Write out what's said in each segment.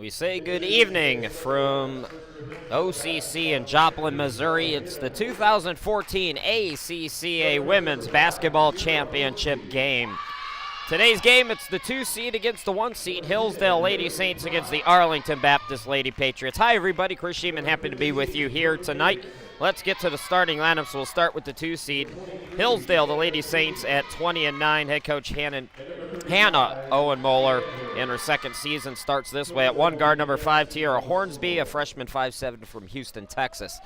We say good evening from OCC in Joplin, Missouri. It's the 2014 ACCA Women's Basketball Championship game. Today's game, it's the 2 seed against the 1 seed, Hillsdale Lady Saints against the Arlington Baptist Lady Patriots. Hi everybody, Chris Sheeman, happy to be with you here tonight. Let's get to the starting lineups. We'll start with the 2 seed, Hillsdale, the Lady Saints at 20-9. Head coach Hannah Owen-Moeller in her second season starts this way. At 1 guard, number 5, Tiara Hornsby, a freshman 5'7" from Houston, Texas.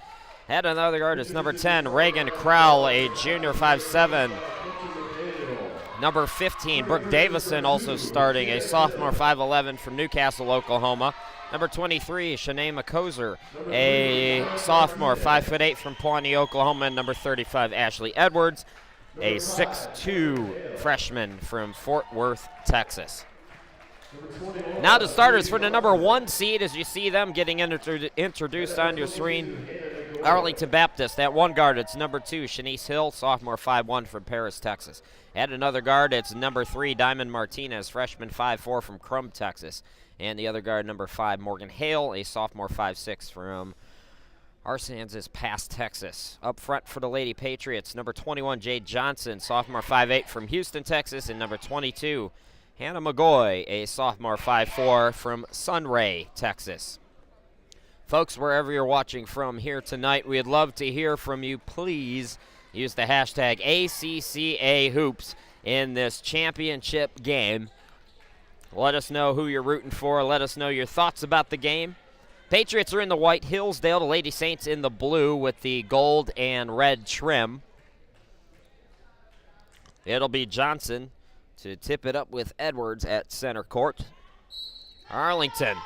At another guard is number 10, Reagan Crowell, a junior 5'7". Number 15, Brooke Davison, also starting, a sophomore 5'11" from Newcastle, Oklahoma. Number 23, Shanae McCoser, a sophomore 5'8" from Pawnee, Oklahoma. And number 35, Ashley Edwards, a 6'2" freshman from Fort Worth, Texas. Now the starters for the number 1 seed, as you see them getting introduced on your screen. Arlington Baptist. At 1 guard, it's number 2, Shanice Hill, sophomore 5'1" from Paris, Texas. At another guard, it's number 3, Diamond Martinez, freshman 5'4" from Crum, Texas. And the other guard, number 5, Morgan Hale, a sophomore 5'6" from Arkansas Pass, Texas. Up front for the Lady Patriots, number 21, Jade Johnson, sophomore 5'8" from Houston, Texas. And number 22, Hannah McGoy, a sophomore 5'4" from Sunray, Texas. Folks, wherever you're watching from here tonight, we'd love to hear from you. Please use the hashtag ACCAHoops in this championship game. Let us know who you're rooting for. Let us know your thoughts about the game. Patriots are in the white, Hillsdale, the Lady Saints in the blue with the gold and red trim. It'll be Johnson to tip it up with Edwards at center court. Arlington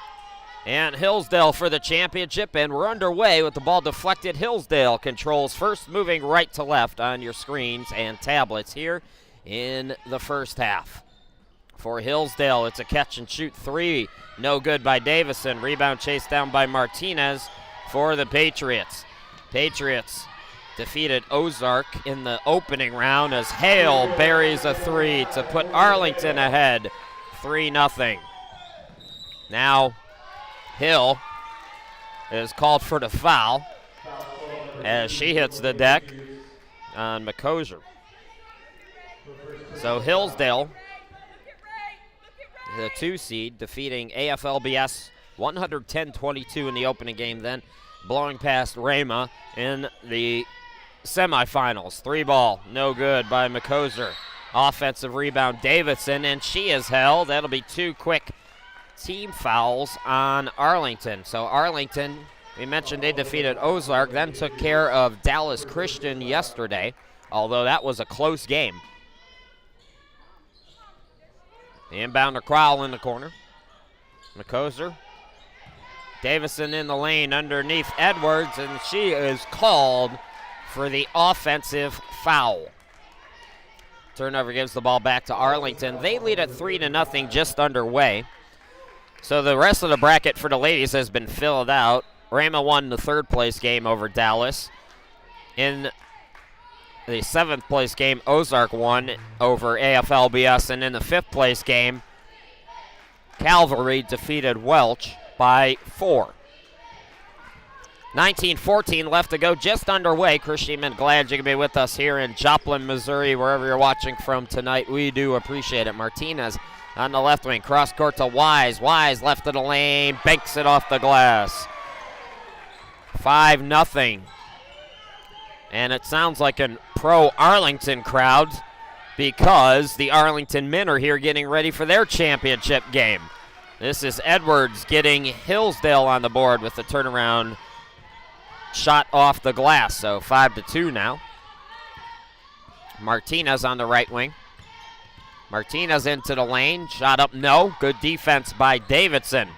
and Hillsdale for the championship, and we're underway with the ball deflected. Hillsdale controls first, moving right to left on your screens and tablets here in the first half. For Hillsdale, it's a catch-and-shoot 3. No good by Davison. Rebound chased down by Martinez for the Patriots. Patriots defeated Ozark in the opening round as Hale buries a 3 to put Arlington ahead 3-0. Now Hill is called for the foul as she hits the deck on McCoser. So Hillsdale, the 2 seed, defeating AFLBS 110-22 in the opening game, then blowing past Rama in the semifinals. 3 ball, no good by McCoser. Offensive rebound, Davidson, and she is held. That'll be 2 quick team fouls on Arlington. So Arlington, we mentioned they defeated Ozark, then took care of Dallas Christian yesterday, although that was a close game. The inbound to Crowell in the corner. McCoser. Davison in the lane underneath Edwards, and she is called for the offensive foul. Turnover gives the ball back to Arlington. They lead at 3-0, just underway. So the rest of the bracket for the ladies has been filled out. Rama won the 3rd place game over Dallas. In the 7th place game, Ozark won over AFLBS. And in the 5th place game, Calvary defeated Welch by 4. 19-14 left to go, just underway. Chris Sheeman, glad you can be with us here in Joplin, Missouri, wherever you're watching from tonight. We do appreciate it. Martinez on the left wing, cross court to Wise. Wise left of the lane, banks it off the glass. 5-0. And it sounds like a pro-Arlington crowd because the Arlington men are here getting ready for their championship game. This is Edwards getting Hillsdale on the board with the turnaround shot off the glass. So 5-2 now. Martinez on the right wing. Martinez into the lane, shot up, no. Good defense by Davidson.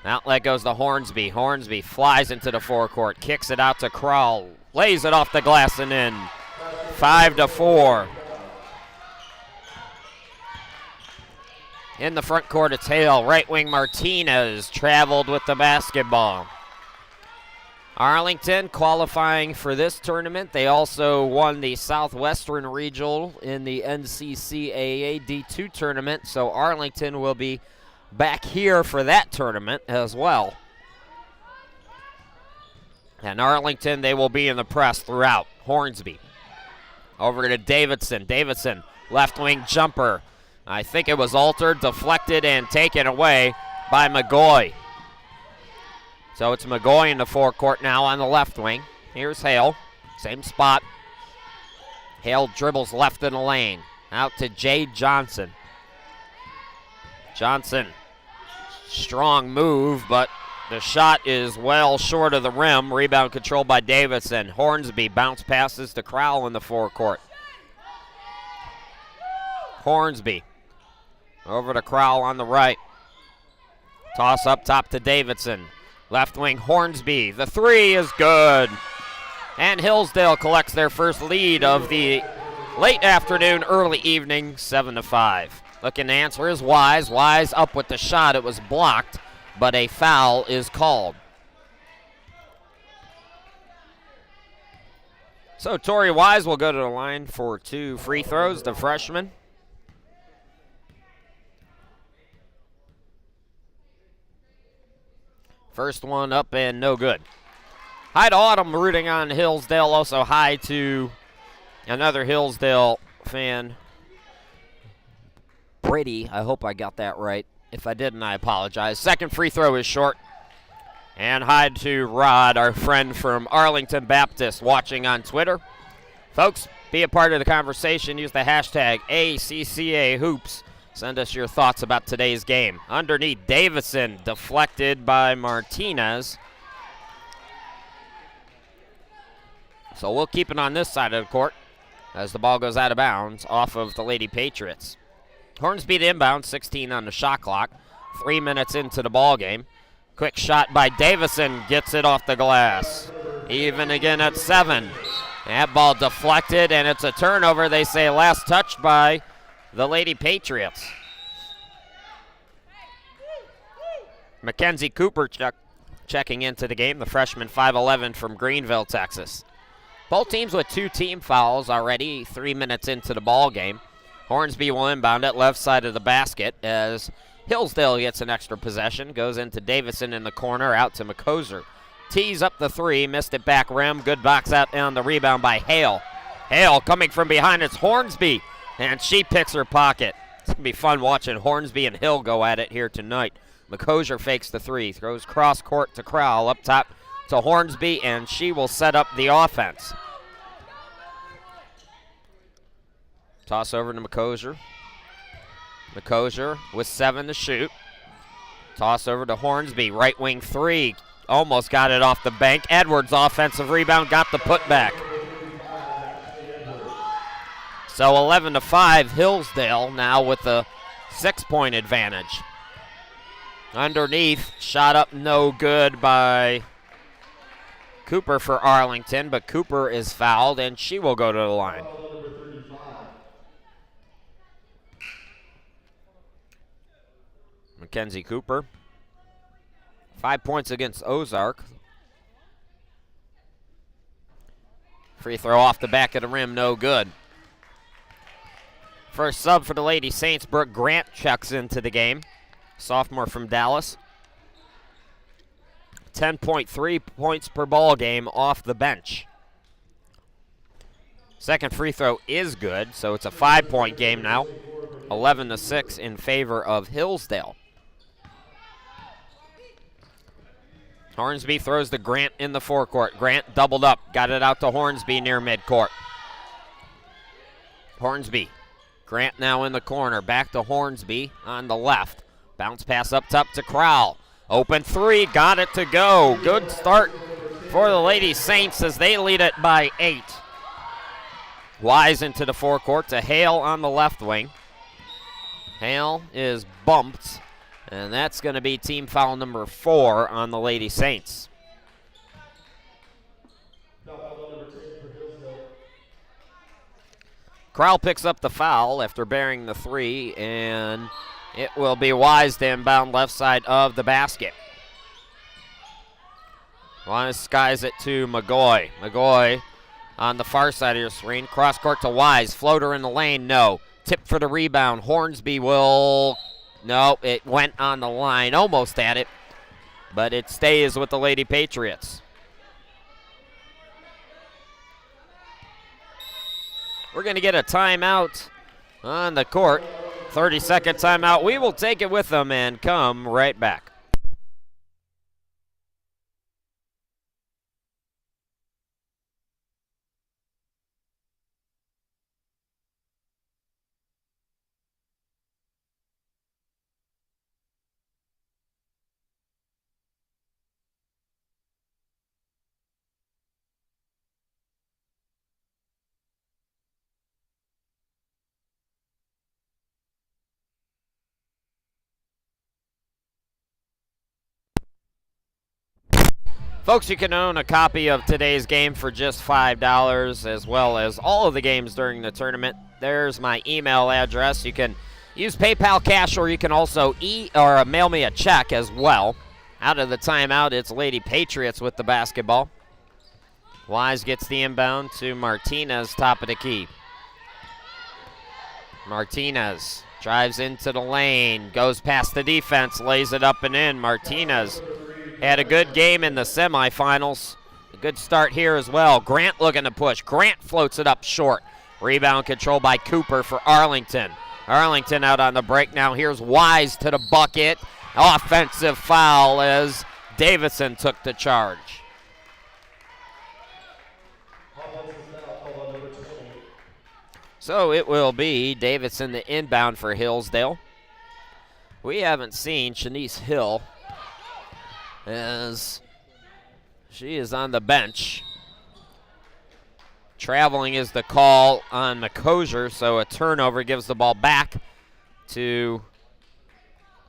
Outlet goes to Hornsby. Hornsby flies into the forecourt, kicks it out to Crowell, lays it off the glass and in. 5-4. In the front court, it's Hale. Right wing Martinez traveled with the basketball. Arlington qualifying for this tournament. They also won the Southwestern Regional in the NCCAA D2 tournament, so Arlington will be back here for that tournament as well. And Arlington, they will be in the press throughout. Hornsby over to Davidson. Davidson, left wing jumper. I think it was altered, deflected, and taken away by McGoy. So it's McGoy in the forecourt now on the left wing. Here's Hale, same spot. Hale dribbles left in the lane. Out to Jade Johnson. Johnson, strong move, but the shot is well short of the rim. Rebound controlled by Davidson. Hornsby bounce passes to Crowell in the forecourt. Hornsby over to Crowell on the right. Toss up top to Davidson. Left wing Hornsby. The three is good. And Hillsdale collects their first lead of the late afternoon, early evening, 7-5. Looking to answer is Wise. Wise up with the shot. It was blocked, but a foul is called. So Tori Wise will go to the line for 2 free throws, the freshman. First one up and no good. Hi to Autumn rooting on Hillsdale. Also hi to another Hillsdale fan, Brady. I hope I got that right. If I didn't, I apologize. Second free throw is short. And hi to Rod, our friend from Arlington Baptist, watching on Twitter. Folks, be a part of the conversation. Use the hashtag ACCAHoops. Send us your thoughts about today's game. Underneath, Davison, deflected by Martinez. So we'll keep it on this side of the court as the ball goes out of bounds off of the Lady Patriots. Hornsby to inbound, 16 on the shot clock. 3 minutes into the ball game. Quick shot by Davison, gets it off the glass. Even again at 7. That ball deflected, and it's a turnover. They say last touched by the Lady Patriots. Mackenzie Cooper checking into the game, the freshman 5'11" from Greenville, Texas. Both teams with 2 team fouls already, 3 minutes into the ball game. Hornsby will inbound it left side of the basket as Hillsdale gets an extra possession. Goes into Davison in the corner, out to McCoser. Tees up the 3, missed it back rim. Good box out on the rebound by Hale. Hale coming from behind, it's Hornsby, and she picks her pocket. It's going to be fun watching Hornsby and Hill go at it here tonight. McCoser fakes the 3, throws cross court to Crowell, up top to Hornsby, and she will set up the offense. Toss over to McCoser. McCoser with 7 to shoot. Toss over to Hornsby, right wing 3. Almost got it off the bank. Edwards, offensive rebound, got the putback. So 11-5, Hillsdale now with a 6-point advantage. Underneath, shot up no good by Cooper for Arlington, but Cooper is fouled, and she will go to the line. Mackenzie Cooper, 5 points against Ozark. Free throw off the back of the rim, no good. First sub for the Lady Saints, Brooke Grant checks into the game. Sophomore from Dallas. 10.3 points per ball game off the bench. Second free throw is good, so it's a 5-point game now. 11-6 in favor of Hillsdale. Hornsby throws to Grant in the forecourt. Grant doubled up, got it out to Hornsby near midcourt. Hornsby. Grant now in the corner, back to Hornsby on the left. Bounce pass up top to Crowell. Open 3, got it to go. Good start for the Lady Saints as they lead it by 8. Wise into the forecourt to Hale on the left wing. Hale is bumped, and that's going to be team foul number 4 on the Lady Saints. Crowell picks up the foul after bearing the 3, and it will be Wise to inbound left side of the basket. Wise skies it to McGoy. McGoy on the far side of your screen. Cross court to Wise. Floater in the lane, no. Tip for the rebound. Hornsby will No, it went on the line, almost at it, but it stays with the Lady Patriots. We're going to get a timeout on the court. 30-second timeout. We will take it with them and come right back. Folks, you can own a copy of today's game for just $5, as well as all of the games during the tournament. There's my email address. You can use PayPal Cash, or you can also mail me a check as well. Out of the timeout, it's Lady Patriots with the basketball. Wise gets the inbound to Martinez, top of the key. Martinez drives into the lane, goes past the defense, lays it up and in. Martinez had a good game in the semifinals. A good start here as well. Grant looking to push. Grant floats it up short. Rebound control by Cooper for Arlington. Arlington out on the break now. Here's Wise to the bucket. Offensive foul as Davidson took the charge. So it will be Davidson the inbound for Hillsdale. We haven't seen Shanice Hill, as she is on the bench. Traveling is the call on McCosier, so a turnover gives the ball back to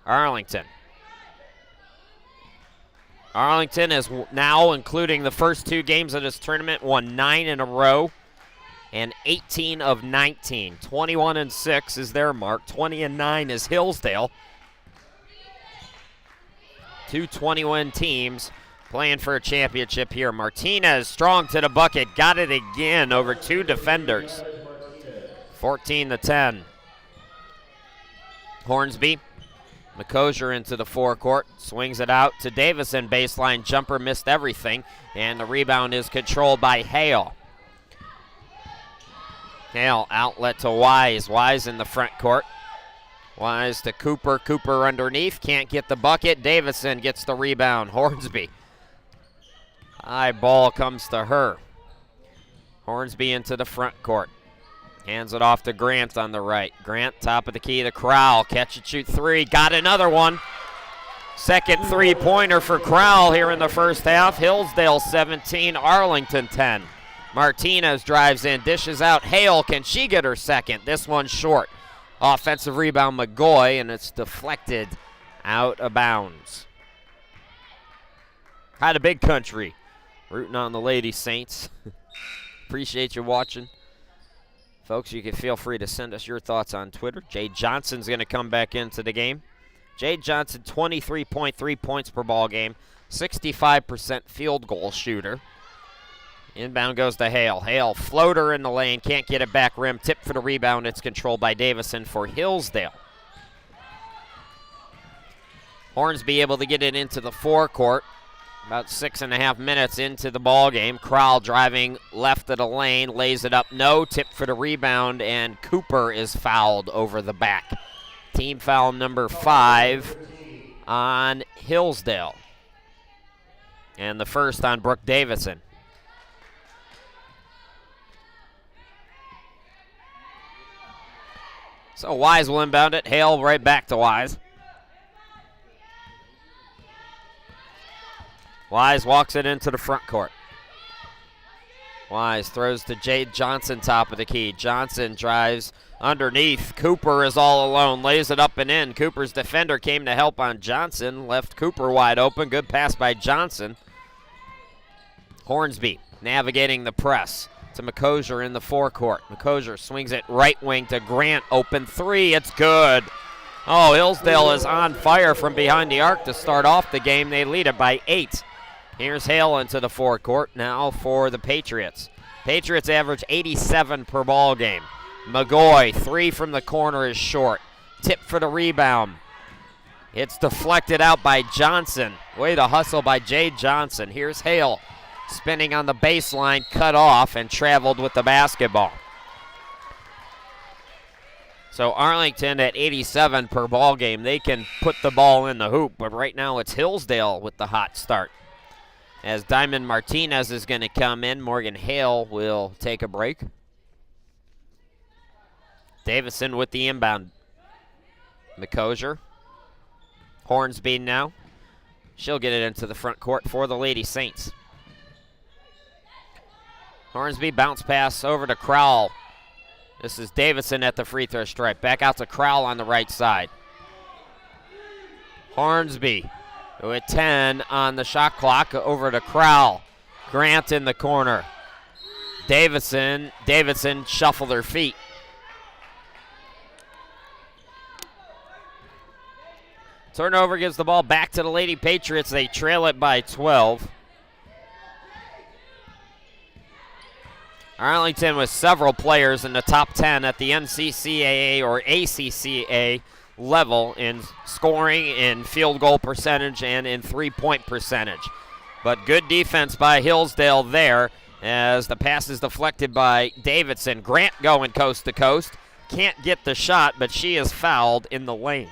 Arlington. Arlington is now, including the first two games of this tournament, won 9 in a row and 18 of 19. 21-6 is their mark. 20-9 is Hillsdale. Two 20-win teams playing for a championship here. Martinez strong to the bucket. Got it again over two defenders. 14-10. Hornsby. McCosier into the forecourt. Swings it out to Davison. Baseline jumper, missed everything. And the rebound is controlled by Hale. Hale outlet to Wise. Wise in the front court. Wise to Cooper. Cooper underneath. Can't get the bucket. Davison gets the rebound. Hornsby. High ball comes to her. Hornsby into the front court. Hands it off to Grant on the right. Grant, top of the key to Crowell. Catch and shoot three. Got another one. Second three-pointer for Crowell here in the first half. Hillsdale 17, Arlington 10. Martinez drives in, dishes out. Hale, can she get her second? This one's short. Offensive rebound, McGoy, and it's deflected out of bounds. Hi to Big Country. Rooting on the Lady Saints. Appreciate you watching. Folks, you can feel free to send us your thoughts on Twitter. Jade Johnson's going to come back into the game. Jade Johnson, 23.3 points per ball game, 65% field goal shooter. Inbound goes to Hale. Hale, floater in the lane, can't get it back rim. Tip for the rebound. It's controlled by Davison for Hillsdale. Hornsby able to get it into the forecourt. About 6.5 minutes into the ball game. Crowell driving left of the lane, lays it up. No, tip for the rebound, and Cooper is fouled over the back. Team foul number 5 on Hillsdale. And the first on Brooke Davison. So Wise will inbound it. Hale right back to Wise. Wise walks it into the front court. Wise throws to Jade Johnson, top of the key. Johnson drives underneath. Cooper is all alone, lays it up and in. Cooper's defender came to help on Johnson, left Cooper wide open. Good pass by Johnson. Hornsby navigating the press to McCosier in the forecourt. McCosier swings it right wing to Grant. Open three. It's good. Oh, Hillsdale is on fire from behind the arc to start off the game. They lead it by 8. Here's Hale into the forecourt now for the Patriots. Patriots average 87 per ball game. McGoy, three from the corner is short. Tip for the rebound. It's deflected out by Johnson. Way to hustle by Jade Johnson. Here's Hale spinning on the baseline, cut off, and traveled with the basketball. So Arlington at 87 per ball game. They can put the ball in the hoop, but right now it's Hillsdale with the hot start. As Diamond Martinez is going to come in, Morgan Hale will take a break. Davison with the inbound. McCosier. Hornsby now. She'll get it into the front court for the Lady Saints. Hornsby bounce pass over to Crowell. This is Davison at the free throw stripe. Back out to Crowell on the right side. Hornsby with 10 on the shot clock, over to Crowell. Grant in the corner. Davidson shuffled her feet. Turnover gives the ball back to the Lady Patriots. They trail it by 12. Arlington with several players in the top 10 at the NCCAA or ACCA level in scoring, in field goal percentage, and in three-point percentage. But good defense by Hillsdale there as the pass is deflected by Davidson. Grant going coast to coast. Can't get the shot, but she is fouled in the lane.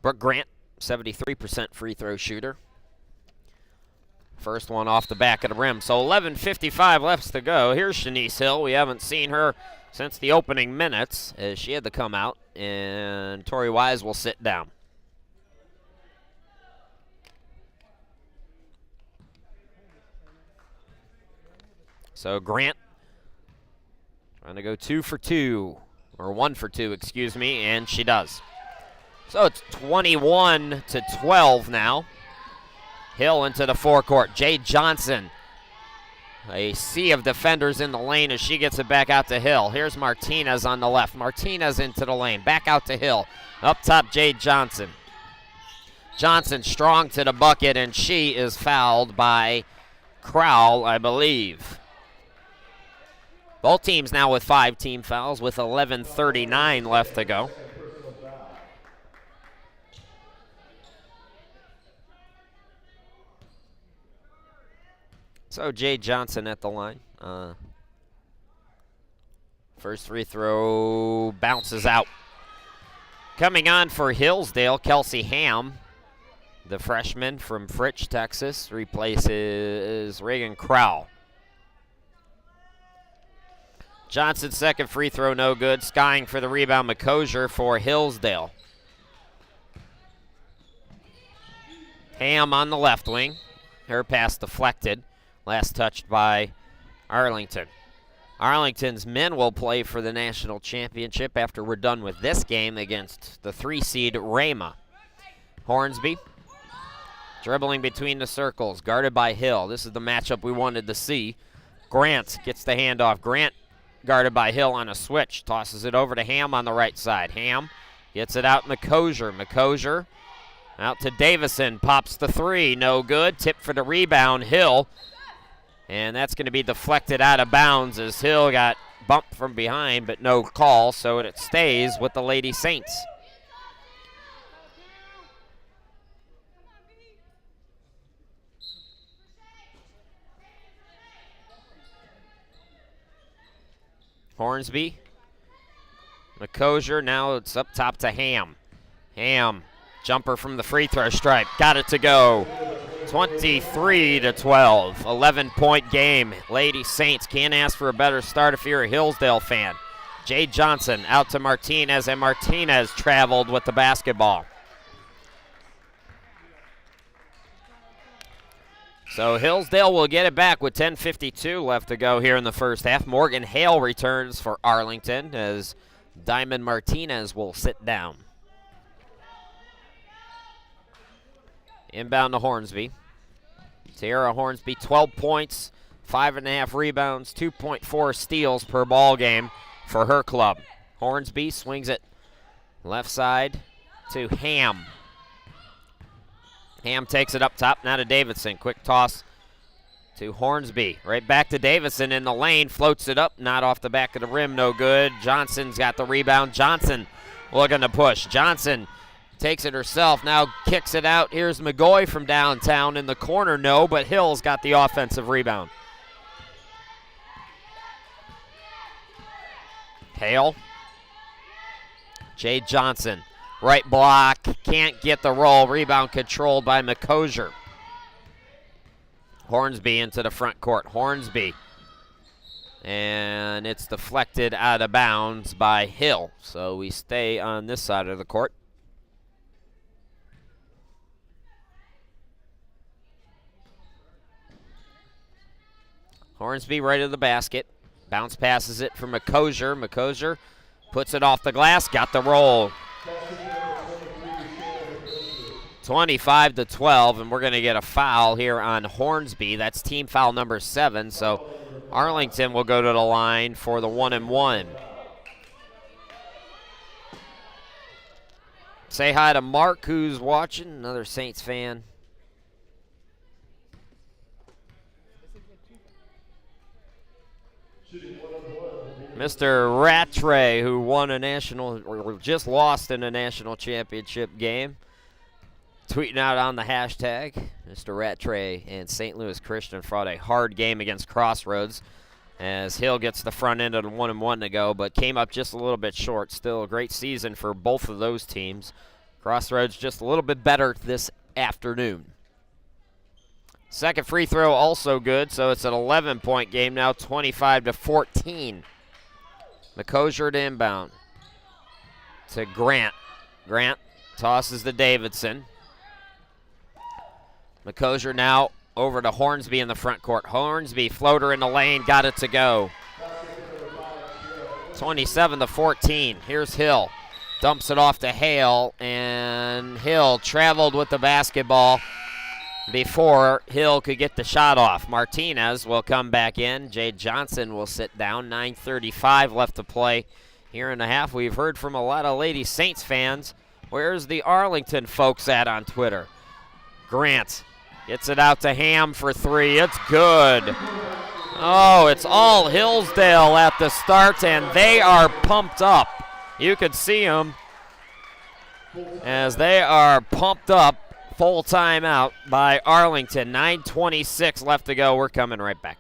Brooke Grant, 73% free throw shooter. First one off the back of the rim. So 11:55 left to go. Here's Shanice Hill. We haven't seen her since the opening minutes as she had to come out, and Tori Wise will sit down. So Grant trying to go 2 for 2, or 1 for 2, excuse me, and she does. So it's 21-12 now. Hill into the forecourt. Jade Johnson. A sea of defenders in the lane as she gets it back out to Hill. Here's Martinez on the left. Martinez into the lane. Back out to Hill. Up top, Jade Johnson. Johnson strong to the bucket, and she is fouled by Crowell, I believe. Both teams now with 5 team fouls with 11:39 left to go. So Jade Johnson at the line. First free throw bounces out. Coming on for Hillsdale, Kelsey Ham, the freshman from Fritch, Texas, replaces Reagan Crowell. Johnson's second free throw no good. Skying for the rebound, McCosier for Hillsdale. Ham on the left wing. Her pass deflected. Last touched by Arlington. Arlington's men will play for the national championship after we're done with this game against the 3-seed Rama. Hornsby dribbling between the circles, guarded by Hill. This is the matchup we wanted to see. Grant gets the handoff. Grant guarded by Hill on a switch. Tosses it over to Ham on the right side. Ham gets it out McCosier. McCosier out to Davison. Pops the 3. No good. Tip for the rebound. Hill. And that's going to be deflected out of bounds as Hill got bumped from behind, but no call, so it stays with the Lady Saints. Hornsby. McCosier, now it's up top to Ham. Ham, jumper from the free throw stripe. Got it to go. 23-12, 11-point game. Lady Saints can't ask for a better start if you're a Hillsdale fan. Jade Johnson out to Martinez, and Martinez traveled with the basketball. So Hillsdale will get it back with 10:52 left to go here in the first half. Morgan Hale returns for Arlington as Diamond Martinez will sit down. Inbound to Hornsby. Tierra Hornsby, 12 points, 5.5 rebounds, 2.4 steals per ball game for her club. Hornsby swings it left side to Ham. Ham takes it up top, now to Davidson. Quick toss to Hornsby. Right back to Davidson in the lane, floats it up, not off the back of the rim, no good. Johnson's got the rebound. Johnson looking to push. Johnson takes it herself, now kicks it out. Here's McGoy from downtown in the corner, no, but Hill's got the offensive rebound. Hale. Jade Johnson, right block, can't get the roll. Rebound controlled by McCosier. Hornsby into the front court. Hornsby. And it's deflected out of bounds by Hill. So we stay on this side of the court. Hornsby right of the basket. Bounce passes it for McCosier. McCosier puts it off the glass, got the roll. 25-12, and we're going to get a foul here on Hornsby. That's team foul number 7, so Arlington will go to the line for the 1-and-1. Say hi to Mark, who's watching, another Saints fan. Mr. Rattray, who won a national, or just lost in a national championship game, tweeting out on the hashtag. Mr. Rattray and St. Louis Christian fought a hard game against Crossroads as Hill gets the front end of the 1-and-1 to go, but came up just a little bit short. Still a great season for both of those teams. Crossroads just a little bit better this afternoon. Second free throw also good, so it's an 11-point game now, 25-14. McCosier to inbound to Grant. Grant tosses to Davidson. McCosier now over to Hornsby in the front court. Hornsby, floater in the lane, got it to go. 27-14. Here's Hill. Dumps it off to Hale, and Hill traveled with the basketball before Hill could get the shot off. Martinez will come back in. Jade Johnson will sit down. 9:35 left to play here in the half. We've heard from a lot of Lady Saints fans. Where's the Arlington folks at on Twitter? Grant gets it out to Ham for 3. It's good. Oh, it's all Hillsdale at the start, and they are pumped up. You could see them as they are pumped up. Full timeout by Arlington. 9:26 left to go. We're coming right back.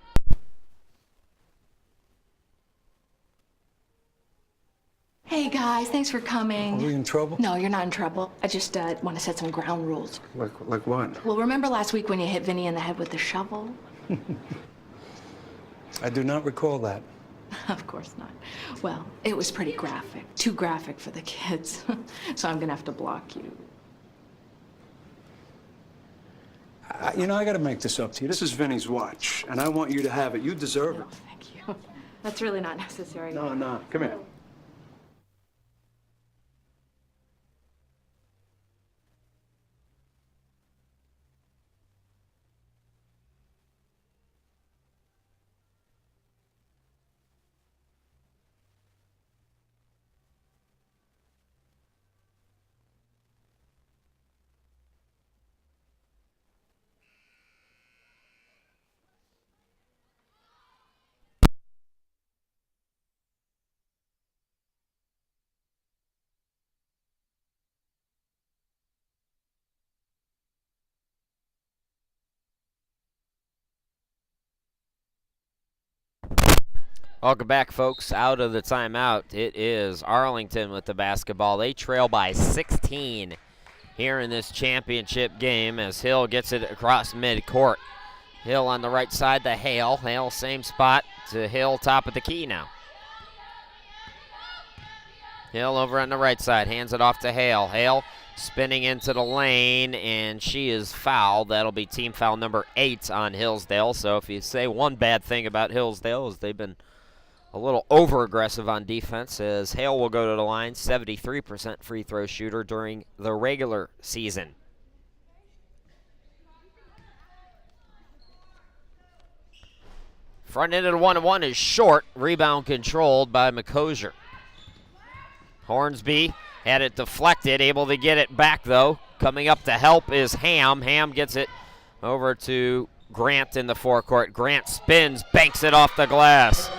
Hey guys, thanks for coming. Are we in trouble? No, you're not in trouble. I just want to set some ground rules. Like what? Well, remember last week when you hit Vinny in the head with the shovel? I do not recall that. Of course not. Well, it was pretty graphic. Too graphic for the kids. So I'm gonna have to block you. You know, I got to make this up to you. This is Vinny's watch, and I want you to have it. You deserve No, it. thank you. That's really not necessary. No. Come here. Welcome back, folks. Out of the timeout, it is Arlington with the basketball. They trail by 16 here in this championship game as Hill gets it across midcourt. Hill on the right side to Hale. Hale, same spot to Hill, top of the key now. Hill over on the right side, hands it off to Hale. Hale spinning into the lane, and she is fouled. That'll be team foul number 8 on Hillsdale. So if you say one bad thing about Hillsdale is they've been a little over-aggressive on defense, as Hale will go to the line, 73% free throw shooter during the regular season. Front end of the 1-1 is short. Rebound controlled by McCosier. Hornsby had it deflected, able to get it back though. Coming up to help is Ham. Ham gets it over to Grant in the forecourt. Grant spins, banks it off the glass.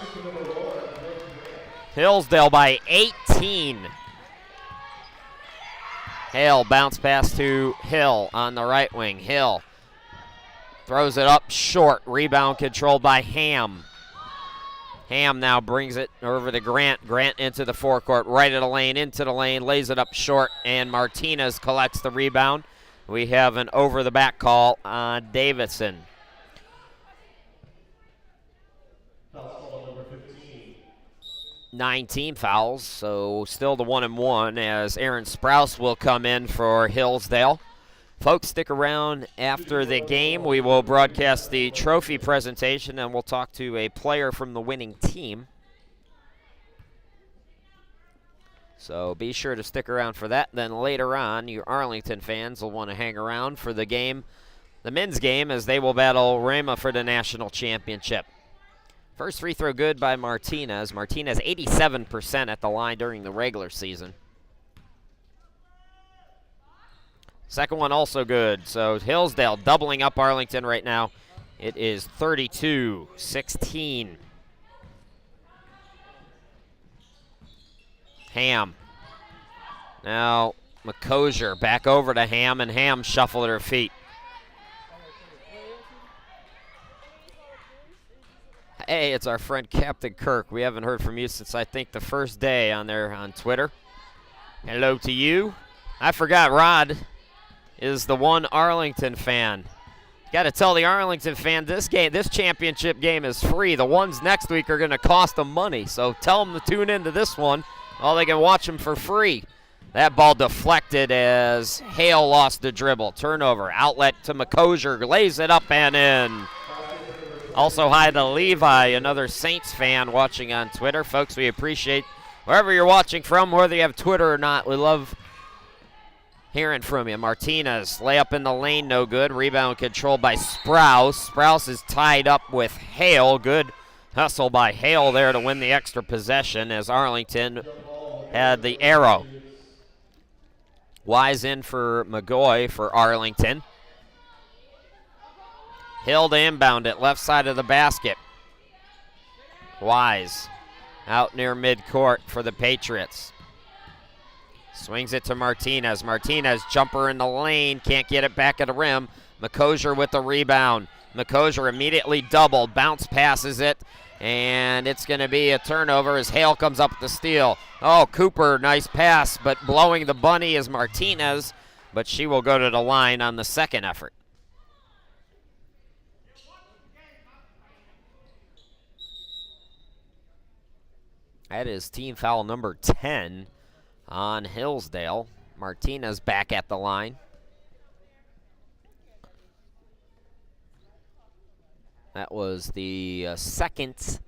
Hillsdale by 18. Hale bounce pass to Hill on the right wing. Hill throws it up short. Rebound controlled by Ham. Ham now brings it over to Grant. Grant into the forecourt, right of the lane, into the lane, lays it up short, and Martinez collects the rebound. We have an over-the-back call on Davidson. 19 fouls, so still the 1-and-1 as Aaron Sprouse will come in for Hillsdale. Folks, stick around after the game. We will broadcast the trophy presentation, and we'll talk to a player from the winning team. So be sure to stick around for that. Then later on, you Arlington fans will want to hang around for the game, the men's game, as they will battle Rama for the national championship. First free throw good by Martinez. Martinez 87% at the line during the regular season. Second one also good. So Hillsdale doubling up Arlington right now. It is 32-16. Ham. Now McCosier back over to Ham, and Ham shuffled at her feet. Hey, it's our friend Captain Kirk. We haven't heard from you since I think the first day on Twitter. Hello to you. I forgot Rod is the one Arlington fan. Got to tell the Arlington fan this championship game is free. The ones next week are going to cost them money. So tell them to tune into this one. All they can watch them for free. That ball deflected as Hale lost the dribble. Turnover. Outlet to McCosier. Lays it up and in. Also hi to Levi, another Saints fan watching on Twitter. Folks, we appreciate wherever you're watching from, whether you have Twitter or not. We love hearing from you. Martinez, layup in the lane, no good. Rebound controlled by Sprouse. Sprouse is tied up with Hale. Good hustle by Hale there to win the extra possession as Arlington had the arrow. Wise in for McGoy for Arlington. Hill to inbound it, left side of the basket. Wise out near midcourt for the Patriots. Swings it to Martinez. Martinez, jumper in the lane, can't get it back at the rim. McCosier with the rebound. McCosier immediately doubled, bounce passes it, and it's going to be a turnover as Hale comes up with the steal. Oh, Cooper, nice pass, but blowing the bunny is Martinez, but she will go to the line on the second effort. That is team foul number 10 on Hillsdale. Martinez back at the line. That was the second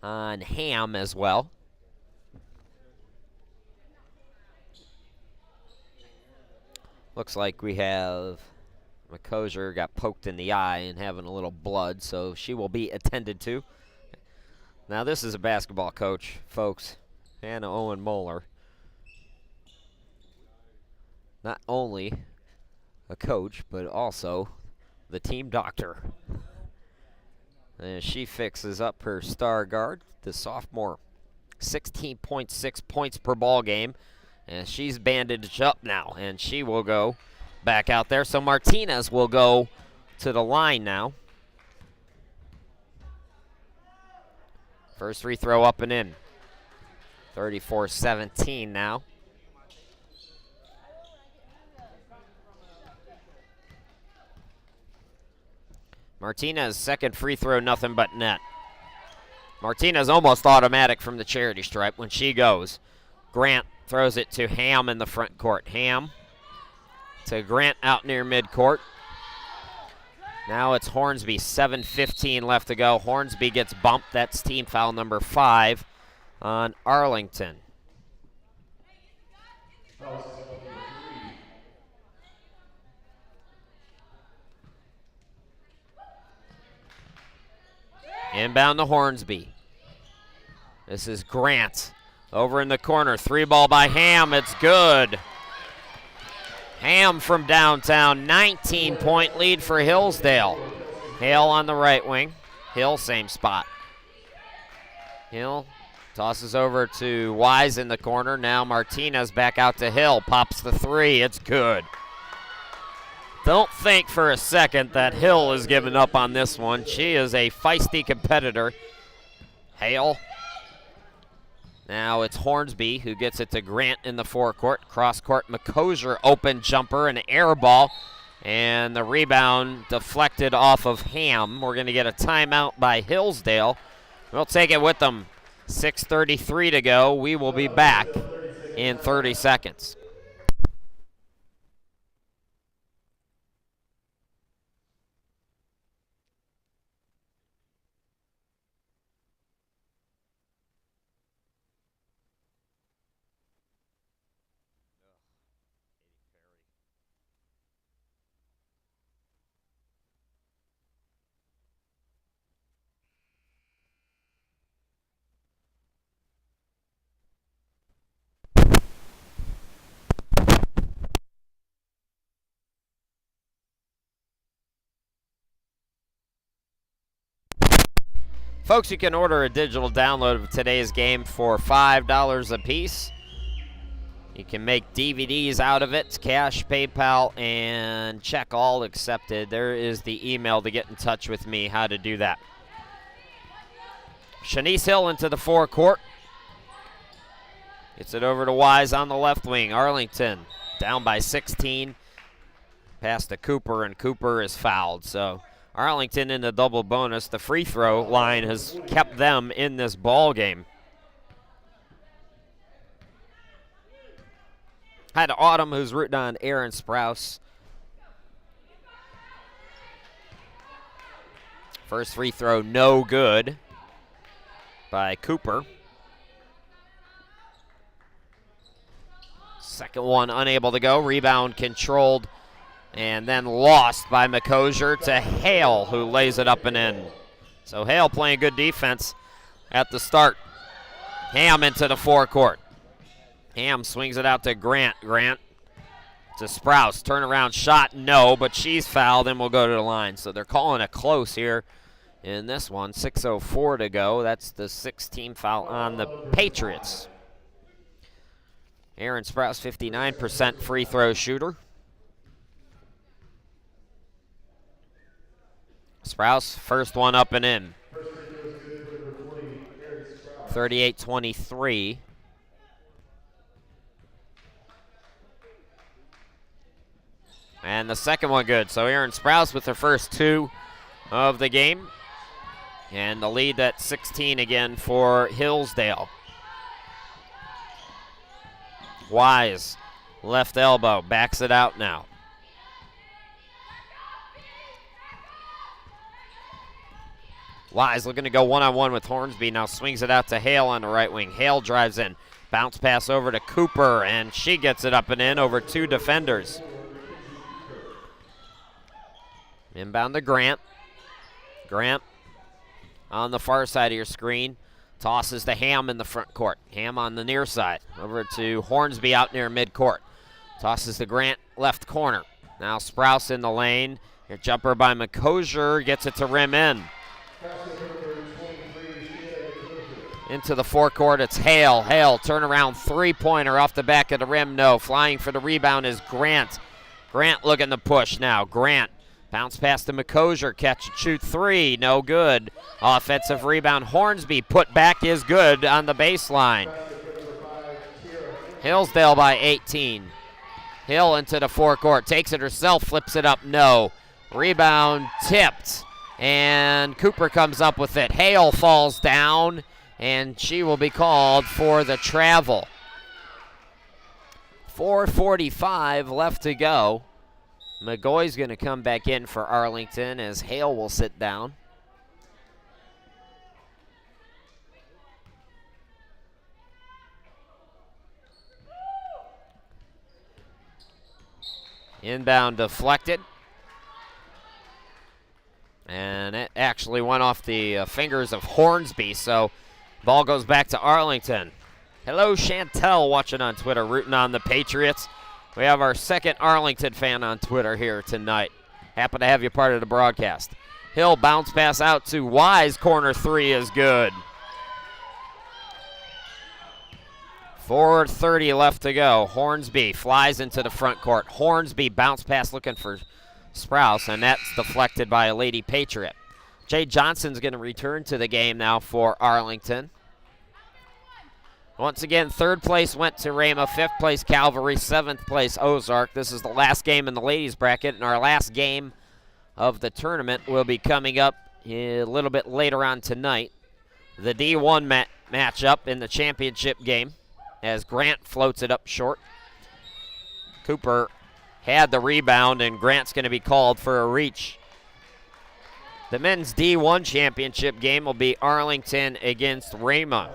on Ham as well. Looks like we have McCosier got poked in the eye and having a little blood, so she will be attended to. Now this is a basketball coach, folks. Hannah Owen Moeller. Not only a coach, but also the team doctor. And she fixes up her star guard, the sophomore. 16.6 points per ball game. And she's bandaged up now, and she will go back out there. So Martinez will go to the line now. First free throw up and in. 34-17 now. Martinez, second free throw, nothing but net. Martinez almost automatic from the charity stripe when she goes. Grant throws it to Ham in the front court. Ham to Grant out near midcourt. Now it's Hornsby, 7:15 left to go. Hornsby gets bumped. That's team foul number 5 on Arlington. Inbound to Hornsby. This is Grant over in the corner. Three ball by Ham. It's good. Ham from downtown, 19-point lead for Hillsdale. Hale on the right wing. Hill, same spot. Hill tosses over to Wise in the corner. Now Martinez back out to Hill. Pops the three. It's good. Don't think for a second that Hill is giving up on this one. She is a feisty competitor. Hale. Now it's Hornsby who gets it to Grant in the forecourt. Cross court, McCosier, open jumper, an air ball. And the rebound deflected off of Ham. We're going to get a timeout by Hillsdale. We'll take it with them. 6:33 to go. We will be back in 30 seconds. Folks, you can order a digital download of today's game for $5 a piece. You can make DVDs out of it, cash, PayPal, and check all accepted. There is the email to get in touch with me how to do that. Shanice Hill into the forecourt. Gets it over to Wise on the left wing. Arlington down by 16. Pass to Cooper, and Cooper is fouled. So Arlington in the double bonus. The free throw line has kept them in this ball game. Had Autumn, who's rooting on Aaron Sprouse. First free throw, no good by Cooper. Second one unable to go. Rebound controlled and then lost by McCosier to Hale, who lays it up and in. So Hale playing good defense at the start. Ham into the forecourt. Ham swings it out to Grant. Grant to Sprouse. Turnaround shot, no, but she's fouled and will go to the line. So they're calling it close here in this one. 6:04 to go. That's the 16th foul on the Patriots. Aaron Sprouse, 59% free throw shooter. Sprouse, first one up and in. 38-23. And the second one good. So Aaron Sprouse with her first two of the game. And the lead at 16 again for Hillsdale. Wise, left elbow, backs it out now. Wise looking to go one-on-one with Hornsby. Now swings it out to Hale on the right wing. Hale drives in. Bounce pass over to Cooper, and she gets it up and in over two defenders. Inbound to Grant. Grant on the far side of your screen. Tosses to Ham in the front court. Ham on the near side. Over to Hornsby out near midcourt. Tosses to Grant, left corner. Now Sprouse in the lane. Your jumper by McCosier gets it to rim in. Into the forecourt, it's Hale. Hale, turnaround three-pointer off the back of the rim. No, flying for the rebound is Grant. Grant looking to push now. Grant, bounce pass to McCosier, catch and shoot three, no good. Offensive rebound, Hornsby, put back is good on the baseline. Hillsdale by 18. Hill into the forecourt, takes it herself, flips it up, no. Rebound tipped, and Cooper comes up with it. Hale falls down, and she will be called for the travel. 4:45 left to go. McGoy's going to come back in for Arlington as Hale will sit down. Inbound deflected. And it actually went off the fingers of Hornsby, so ball goes back to Arlington. Hello, Chantel, watching on Twitter, rooting on the Patriots. We have our second Arlington fan on Twitter here tonight. Happy to have you part of the broadcast. Hill bounce pass out to Wise. Corner three is good. 4:30 left to go. Hornsby flies into the front court. Hornsby bounce pass looking for Sprouse, and that's deflected by a Lady Patriot. Jay Johnson's going to return to the game now for Arlington. Once again, third place went to Rama, fifth place Calvary, seventh place Ozark. This is the last game in the ladies bracket, and our last game of the tournament will be coming up a little bit later on tonight. The D1 matchup in the championship game as Grant floats it up short. Cooper had the rebound, and Grant's going to be called for a reach. The men's D1 championship game will be Arlington against Rama.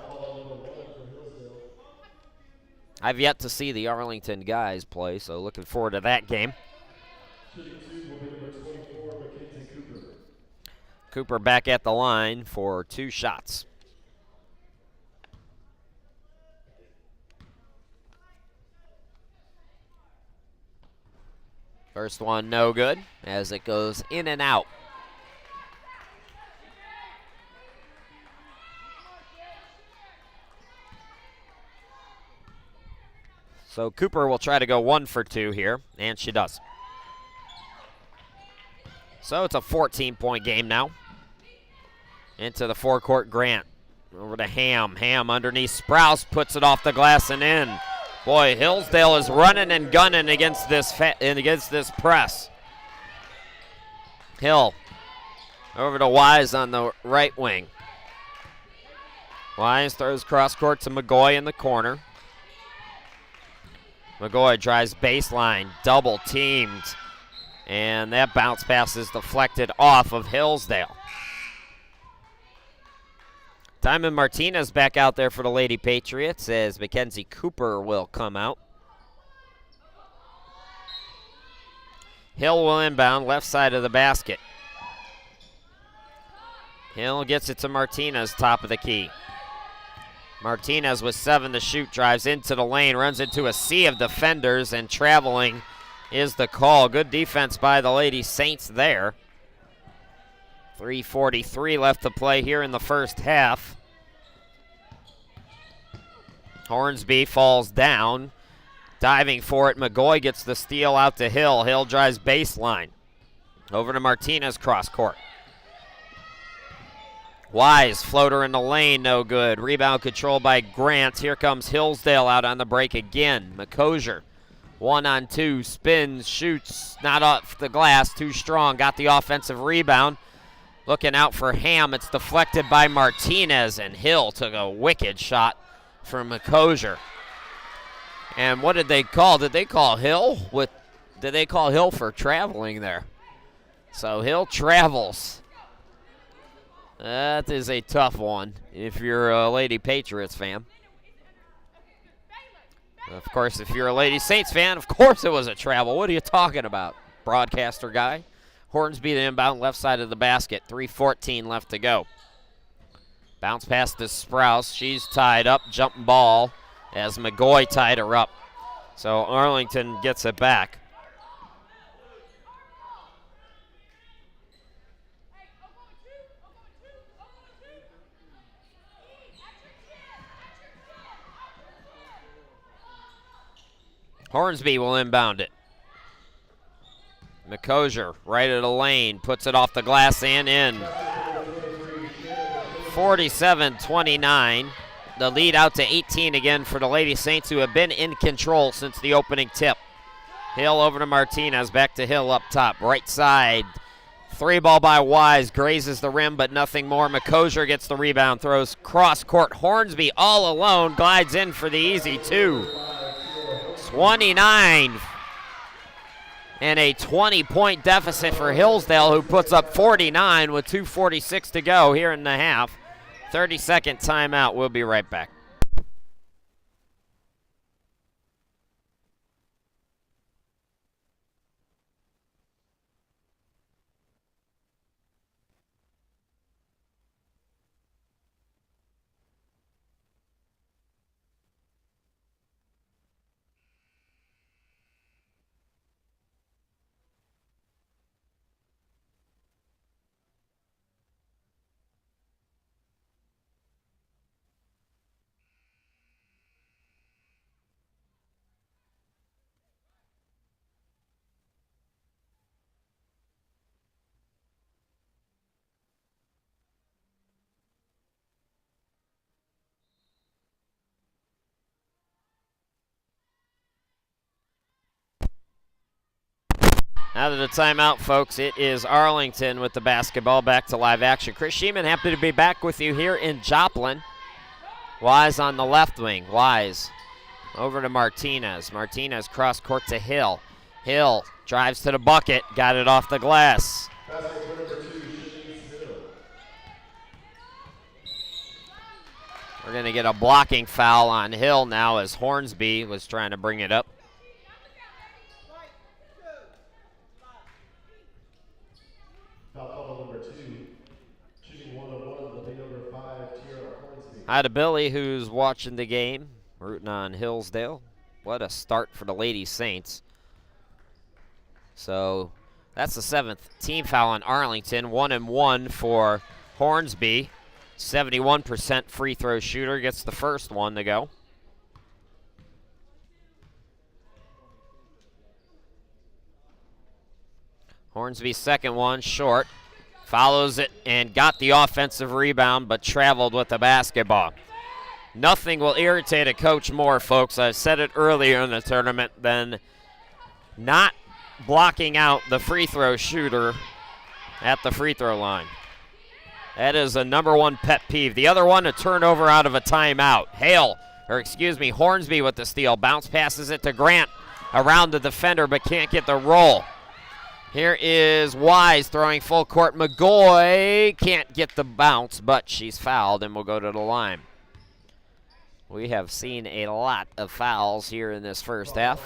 I've yet to see the Arlington guys play, so looking forward to that game. Cooper back at the line for 2 shots. First one no good as it goes in and out. So Cooper will try to go 1 for 2 here, and she does. So it's a 14-point game now. Into the forecourt, Grant. Over to Ham. Ham underneath Sprouse, puts it off the glass and in. Boy, Hillsdale is running and gunning against this press. Hill over to Wise on the right wing. Wise throws cross court to McGoy in the corner. McGoy drives baseline, double teamed, and that bounce pass is deflected off of Hillsdale. Diamond Martinez back out there for the Lady Patriots as Mackenzie Cooper will come out. Hill will inbound left side of the basket. Hill gets it to Martinez, top of the key. Martinez with 7 to shoot, drives into the lane, runs into a sea of defenders, and traveling is the call. Good defense by the Lady Saints there. 3:43 left to play here in the first half. Hornsby falls down. Diving for it, McGoy gets the steal out to Hill. Hill drives baseline. Over to Martinez, cross court. Wise, floater in the lane, no good. Rebound controlled by Grant. Here comes Hillsdale out on the break again. McCosier, 1-on-2, spins, shoots, not off the glass, too strong. Got the offensive rebound. Looking out for Ham. It's deflected by Martinez, and Hill took a wicked shot from McCosier. And what did they call? Did they call Hill for traveling there? So Hill travels. That is a tough one if you're a Lady Patriots fan. Of course, if you're a Lady Saints fan, of course it was a travel. What are you talking about, broadcaster guy? Hornsby the inbound left side of the basket. 3:14 left to go. Bounce pass to Sprouse. She's tied up. Jumping ball as McGoy tied her up. So Arlington gets it back. Hornsby will inbound it. McCosier right at the lane, puts it off the glass and in. 47-29. The lead out to 18 again for the Lady Saints, who have been in control since the opening tip. Hill over to Martinez, back to Hill up top, right side. 3-ball by Wise, grazes the rim, but nothing more. McCosier gets the rebound, throws cross court. Hornsby all alone, glides in for the easy 2. 29 and a 20-point deficit for Hillsdale, who puts up 49 with 2:46 to go here in the half. 30-second timeout. We'll be right back. Out of the timeout, folks, it is Arlington with the basketball. Back to live action. Chris Sheeman, happy to be back with you here in Joplin. Wise on the left wing. Wise over to Martinez. Martinez cross court to Hill. Hill drives to the bucket, got it off the glass. We're going to get a blocking foul on Hill now as Hornsby was trying to bring it up. Hi to Billy, who's watching the game, rooting on Hillsdale. What a start for the Lady Saints. So that's the 7th team foul on Arlington. 1-1 for Hornsby. 71% free throw shooter, gets the first one to go. Hornsby's second one, short. Follows it and got the offensive rebound, but traveled with the basketball. Nothing will irritate a coach more, folks. I said it earlier in the tournament than not blocking out the free throw shooter at the free throw line. That is a #1 pet peeve. The other one, a turnover out of a timeout. Hornsby with the steal. Bounce passes it to Grant around the defender, but can't get the roll. Here is Wise throwing full court. McGoy can't get the bounce, but she's fouled and will go to the line. We have seen a lot of fouls here in this first half.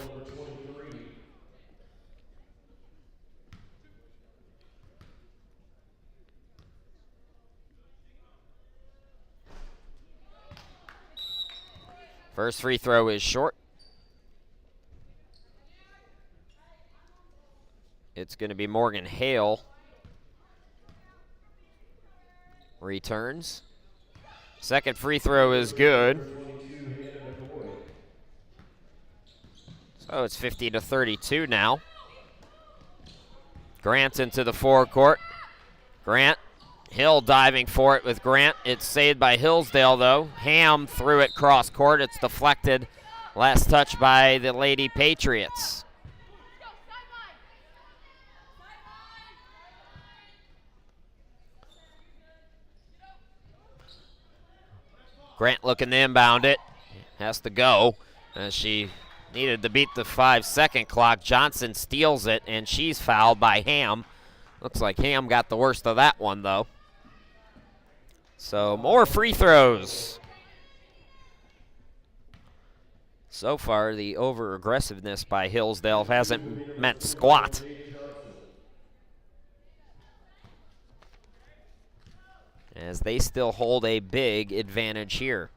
First free throw is short. It's going to be Morgan Hale. Returns. Second free throw is good. So it's 50-32 now. Grant into the forecourt. Grant. Hill diving for it with Grant. It's saved by Hillsdale, though. Ham threw it cross court. It's deflected. Last touch by the Lady Patriots. Grant looking to inbound it. Has to go as she needed to beat the 5-second clock. Johnson steals it, and she's fouled by Ham. Looks like Ham got the worst of that one, though. So more free throws. So far, the over-aggressiveness by Hillsdale hasn't meant squat. As they still hold a big advantage here.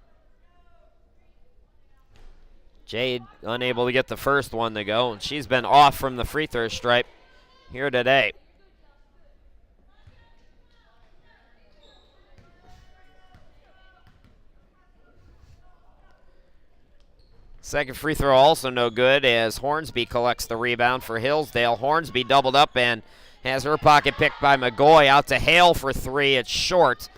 Jade unable to get the first one to go, and she's been off from the free throw stripe here today. Second free throw also no good as Hornsby collects the rebound for Hillsdale. Hornsby doubled up and has her pocket picked by McGoy. Out to Hale for three. It's short.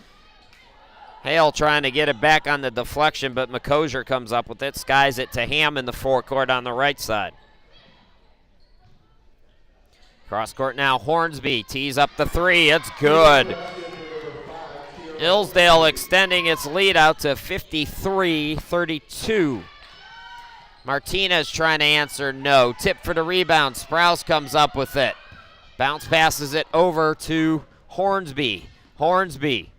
Hale trying to get it back on the deflection, but McCosier comes up with it. Skies it to Ham in the forecourt on the right side. Cross court now. Hornsby tees up the three. It's good. Hillsdale extending its lead out to 53-32. Martinez trying to answer no. Tip for the rebound. Sprouse comes up with it. Bounce passes it over to Hornsby. Hornsby.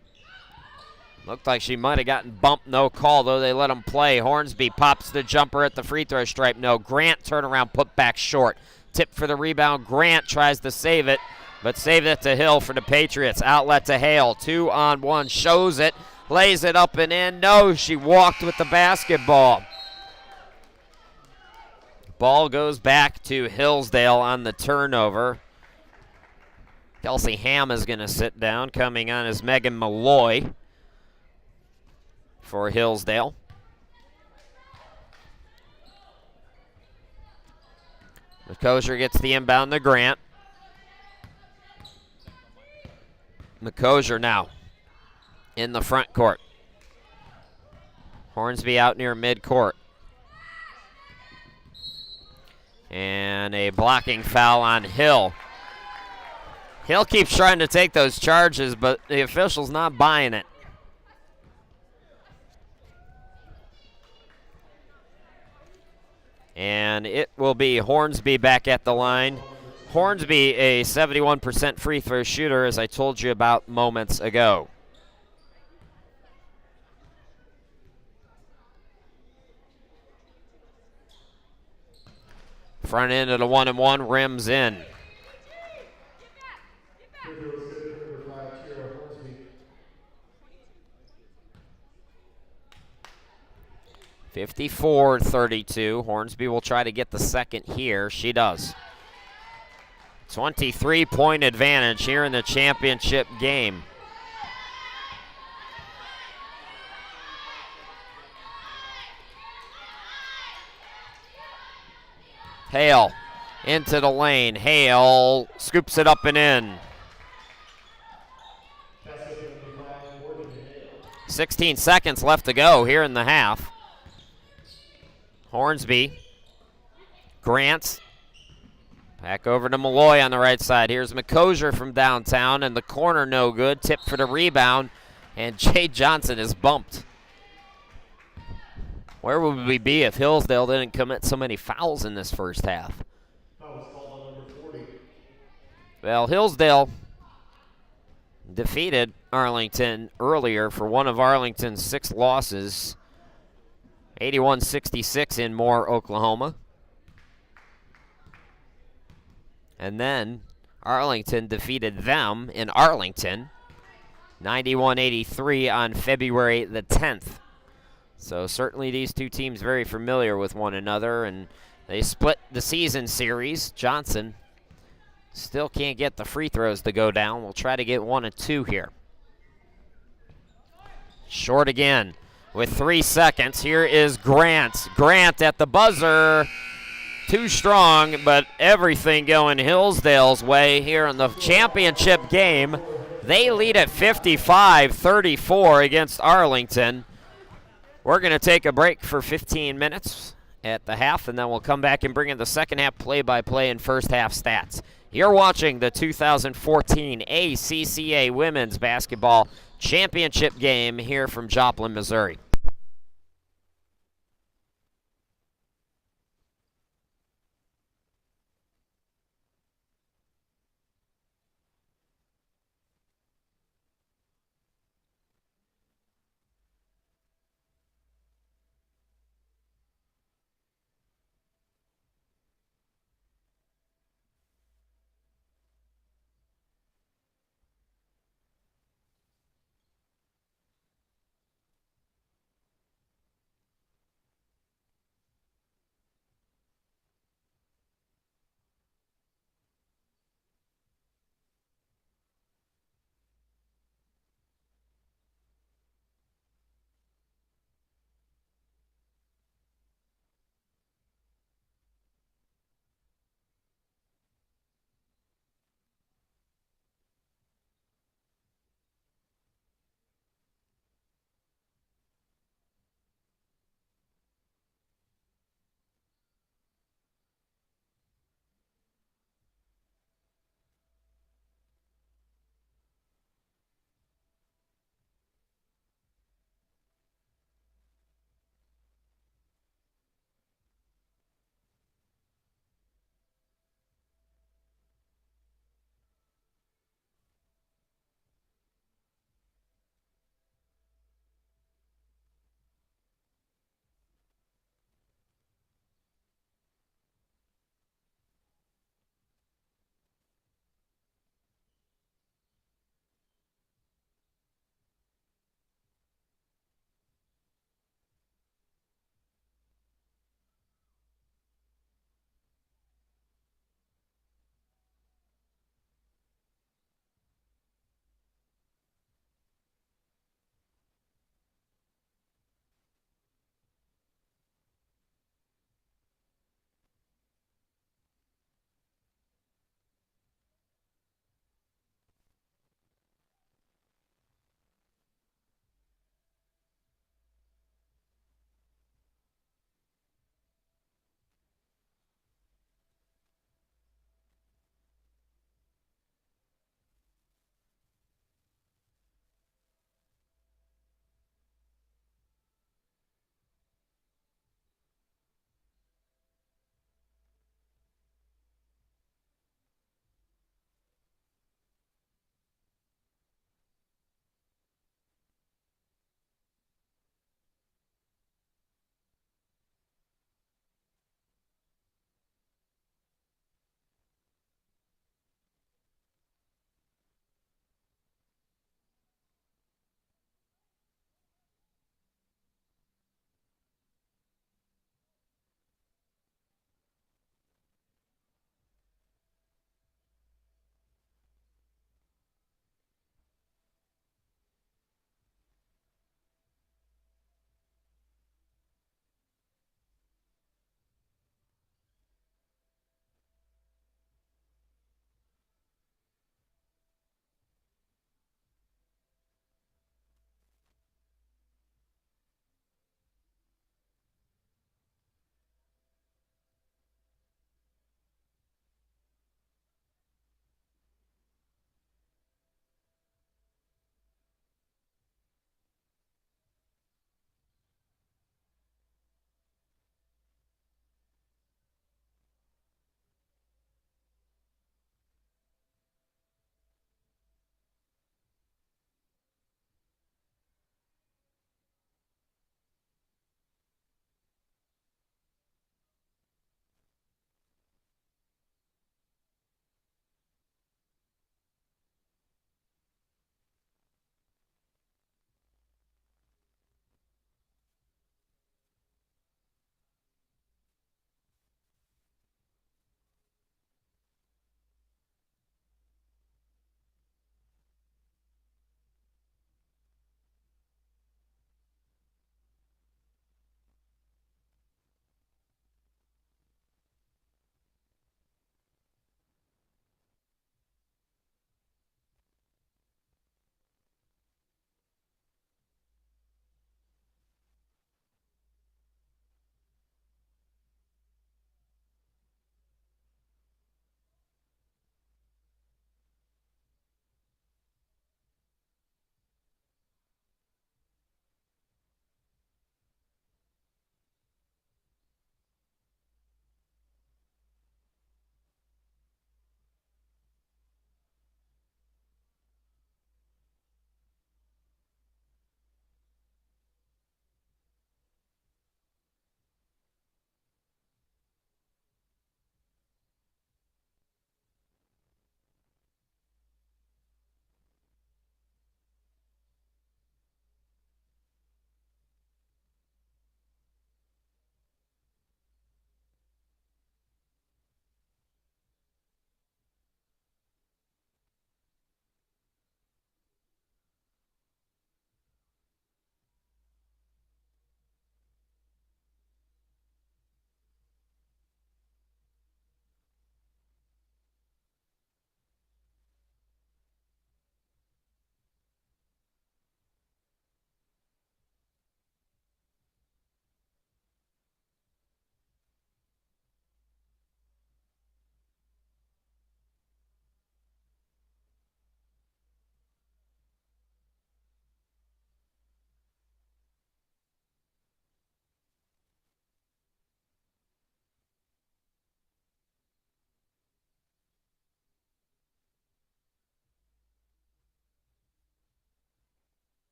Looked like she might have gotten bumped. No call, though. They let him play. Hornsby pops the jumper at the free throw stripe. No. Grant turnaround put back short. Tip for the rebound. Grant tries to save it, but save it to Hill for the Patriots. Outlet to Hale. 2-on-1. Shows it. Lays it up and in. No, she walked with the basketball. Ball goes back to Hillsdale on the turnover. Kelsey Ham is going to sit down. Coming on is Megan Malloy for Hillsdale. McCosier gets the inbound to Grant. McCosier now in the front court. Hornsby out near midcourt. And a blocking foul on Hill. Hill keeps trying to take those charges, but the official's not buying it. And it will be Hornsby back at the line. Hornsby, a 71% free throw shooter, as I told you about moments ago. Front end of the 1-and-1, rims in. (54-32). Hornsby will try to get the second here. She does. 23-point advantage here in the championship game. Hale into the lane. Hale scoops it up and in. 16 seconds left to go here in the half. Hornsby, Grant, back over to Malloy on the right side. Here's McCosier from downtown, and the corner no good. Tip for the rebound, and Jay Johnson is bumped. Where would we be if Hillsdale didn't commit so many fouls in this first half? Well, Hillsdale defeated Arlington earlier for one of Arlington's 6 losses, 81-66 in Moore, Oklahoma. And then Arlington defeated them in Arlington, 91-83 on February the 10th. So certainly these two teams very familiar with one another, and they split the season series. Johnson still can't get the free throws to go down. We'll try to get 1 and 2 here. Short again with 3 seconds. Here is Grant. Grant at the buzzer. Too strong, but everything going Hillsdale's way here in the championship game. They lead at 55-34 against Arlington. We're going to take a break for 15 minutes at the half, and then we'll come back and bring in the second half play-by-play and first half stats. You're watching the 2014 ACCA Women's Basketball Championship game here from Joplin, Missouri.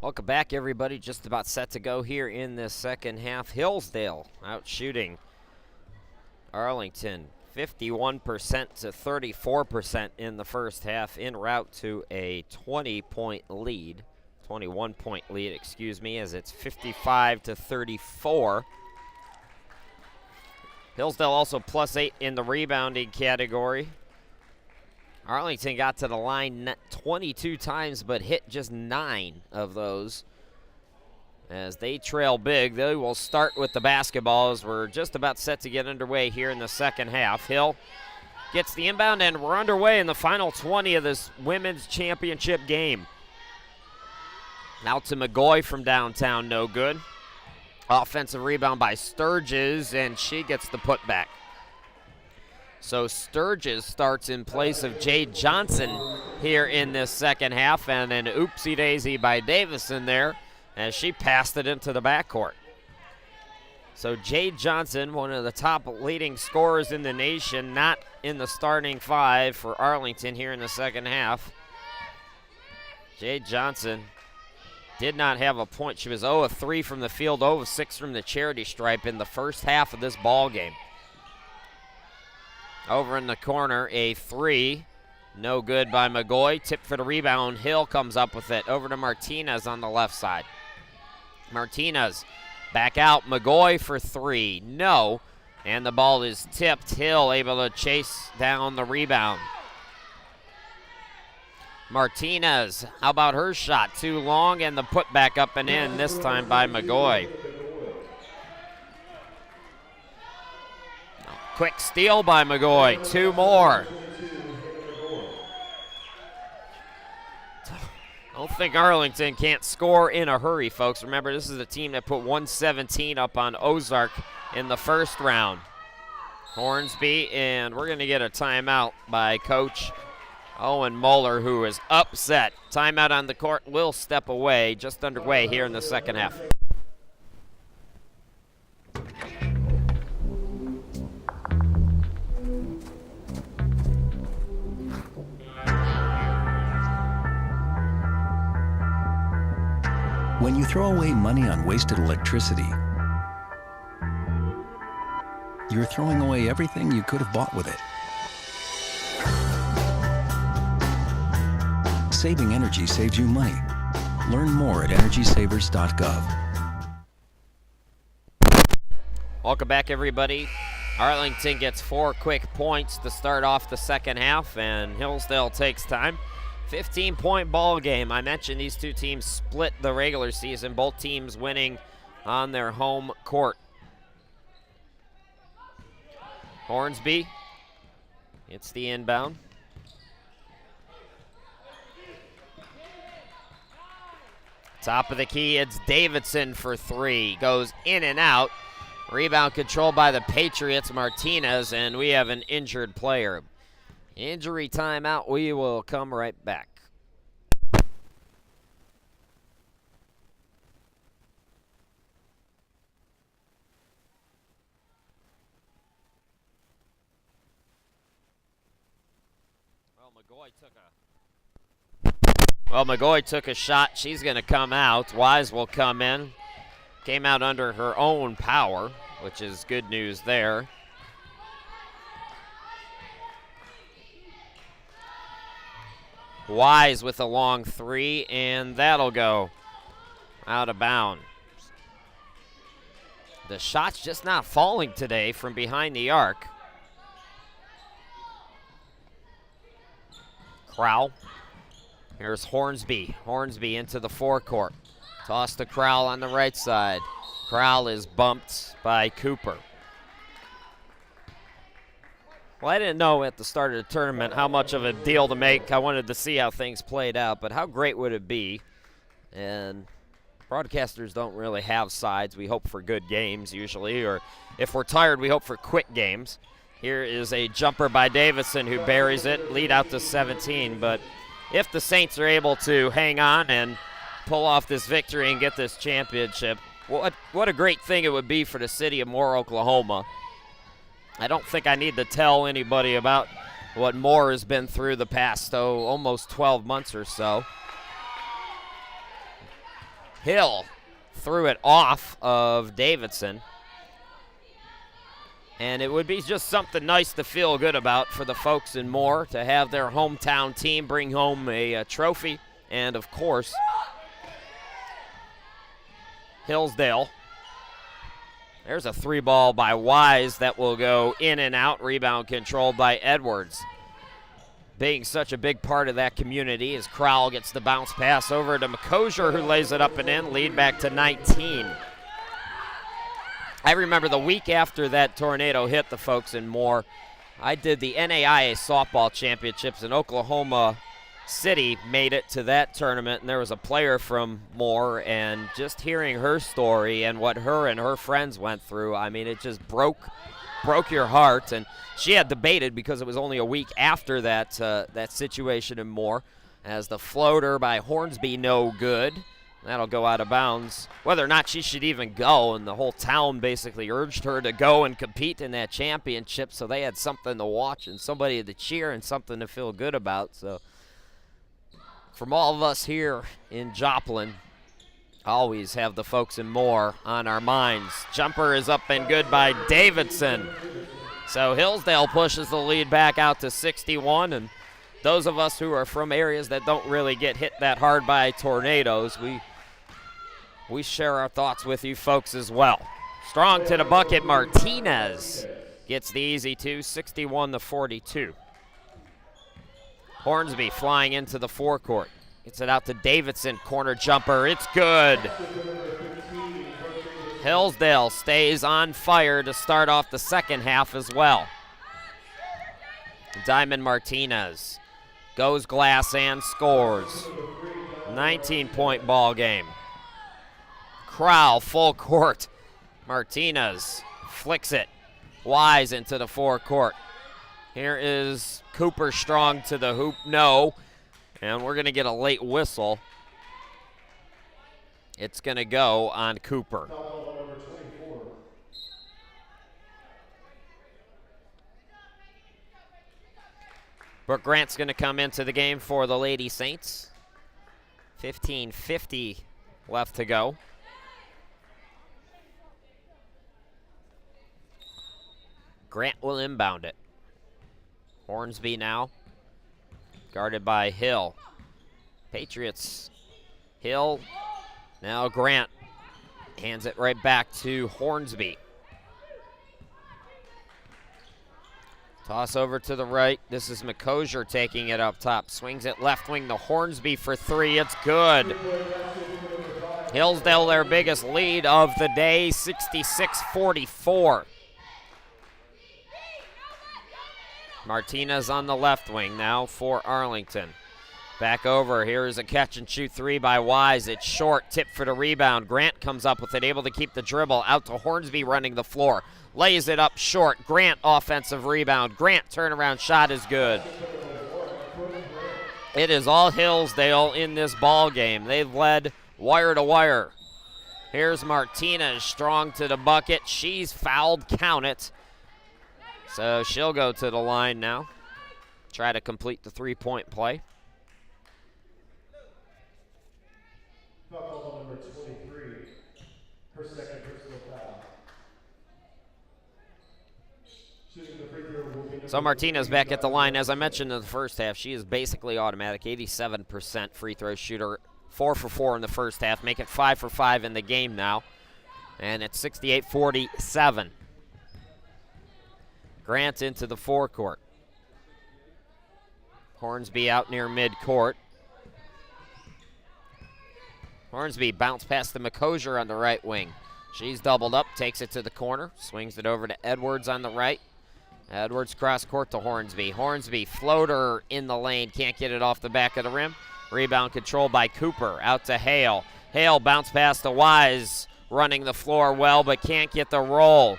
Welcome back, everybody. Just about set to go here in this second half. Hillsdale out shooting Arlington 51% to 34% in the first half, en route to a 21-point lead, excuse me, as it's 55 to 34. Hillsdale also +8 in the rebounding category. Arlington got to the line 22 times, but hit just 9 of those. As they trail big, they will start with the basketball as we're just about set to get underway here in the second half. Hill gets the inbound, and we're underway in the final 20 of this women's championship game. Out to McGoy from downtown, no good. Offensive rebound by Sturgis, and she gets the putback. So Sturgis starts in place of Jade Johnson here in this second half, and an oopsie-daisy by Davison there as she passed it into the backcourt. So Jade Johnson, one of the top leading scorers in the nation, not in the starting 5 for Arlington here in the second half. Jade Johnson did not have a point. She was 0 of 3 from the field, 0 of 6 from the charity stripe in the first half of this ball game. Over in the corner, a 3. No good by McGoy. Tip for the rebound. Hill comes up with it. Over to Martinez on the left side. Martinez back out. McGoy for 3. No. And the ball is tipped. Hill able to chase down the rebound. Martinez, how about her shot? Too long, and the putback up and in, this time by McGoy. Quick steal by McGoy. 2 more. Don't think Arlington can't score in a hurry, folks. Remember, this is a team that put 117 up on Ozark in the first round. Hornsby, and we're going to get a timeout by Coach Owen Moeller, who is upset. Timeout on the court, will step away, just underway here in the second half. When you throw away money on wasted electricity, you're throwing away everything you could have bought with it. Saving energy saves you money. Learn more at energysavers.gov. Welcome back, everybody. Arlington gets 4 quick points to start off the second half, and Hillsdale takes time. 15-point ball game. I mentioned these two teams split the regular season, both teams winning on their home court. Hornsby, it's the inbound. Top of the key, it's Davidson for 3. Goes in and out. Rebound controlled by the Patriots, Martinez, and we have an injured player. Injury timeout. We will come right back. McGoy took a shot. She's going to come out. Wise will come in. Came out under her own power, which is good news there. Wise with a long 3, and that'll go out of bounds. The shot's just not falling today from behind the arc. Crowell. Here's Hornsby. Hornsby into the forecourt. Toss to Crowell on the right side. Crowell is bumped by Cooper. Well, I didn't know at the start of the tournament how much of a deal to make. I wanted to see how things played out, but how great would it be? And broadcasters don't really have sides. We hope for good games usually, or if we're tired, we hope for quick games. Here is a jumper by Davison who buries it, lead out to 17. But if the Saints are able to hang on and pull off this victory and get this championship, what a great thing it would be for the city of Moore, Oklahoma. I don't think I need to tell anybody about what Moore has been through the past, almost 12 months or so. Hill threw it off of Davidson. And it would be just something nice to feel good about for the folks in Moore to have their hometown team bring home a trophy. And, of course, Hillsdale. There's a 3-ball by Wise that will go in and out. Rebound controlled by Edwards. Being such a big part of that community as Crowell gets the bounce pass over to McCosier, who lays it up and in. Lead back to 19. I remember the week after that tornado hit the folks in Moore, I did the NAIA softball championships, in Oklahoma City made it to that tournament, and there was a player from Moore, and just hearing her story and what her and her friends went through, I mean, it just broke your heart. And she had debated, because it was only a week after that that situation in Moore, as the floater by Hornsby no good. That'll go out of bounds. Whether or not she should even go, and the whole town basically urged her to go and compete in that championship, so they had something to watch and somebody to cheer and something to feel good about. So from all of us here in Joplin, always have the folks in Moore on our minds. Jumper is up and good by Davidson. So Hillsdale pushes the lead back out to 61, and those of us who are from areas that don't really get hit that hard by tornadoes, we share our thoughts with you folks as well. Strong to the bucket, Martinez gets the easy two, 61-42. Hornsby flying into the forecourt. Gets it out to Davidson, corner jumper, it's good. Hillsdale stays on fire to start off the second half as well. Diamond Martinez goes glass and scores. 19-point ball game. Crowell full court. Martinez flicks it. Wise into the forecourt. Here is Cooper Strong to the hoop. No. And we're going to get a late whistle. It's going to go on Cooper. Brooke Grant's going to come into the game for the Lady Saints. 15:50 left to go. Grant will inbound it. Hornsby now, guarded by Hill. Patriots, Hill, now Grant. Hands it right back to Hornsby. Toss over to the right. This is McCosier taking it up top. Swings it left wing to Hornsby for three. It's good. Hillsdale, their biggest lead of the day, 66-44. Martinez on the left wing now for Arlington. Back over. Here is a catch and shoot three by Wise. It's short. Tip for the rebound. Grant comes up with it, able to keep the dribble. Out to Hornsby running the floor. Lays it up short. Grant offensive rebound. Grant turnaround shot is good. It is all Hillsdale in this ball game. They've led wire to wire. Here's Martinez, strong to the bucket. She's fouled, count it. So she'll go to the line now. Try to complete the three-point play. Foul number 23, her second personal foul. So Martinez back at the line. As I mentioned in the first half, she is basically automatic, 87% free throw shooter, 4 for 4 in the first half, make it 5 for 5 in the game now. And it's 68-47. Grant into the forecourt. Hornsby out near midcourt. Hornsby bounce past the McCosier on the right wing. She's doubled up, takes it to the corner, swings it over to Edwards on the right. Edwards cross court to Hornsby. Hornsby floater in the lane, can't get it off the back of the rim. Rebound controlled by Cooper, out to Hale. Hale bounce pass to Wise, running the floor well, but can't get the roll.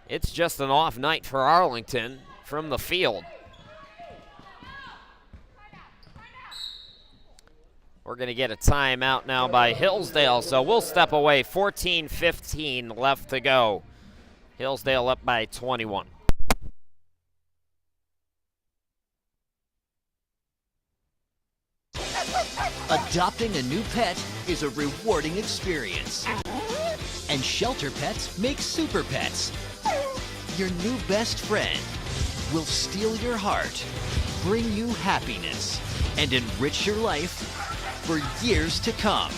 It's just an off night for Arlington from the field. We're going to get a timeout now by Hillsdale, so we'll step away. 14-15 left to go. Hillsdale up by 21. Adopting a new pet is a rewarding experience. And shelter pets make super pets. Your new best friend will steal your heart, bring you happiness, and enrich your life for years to come.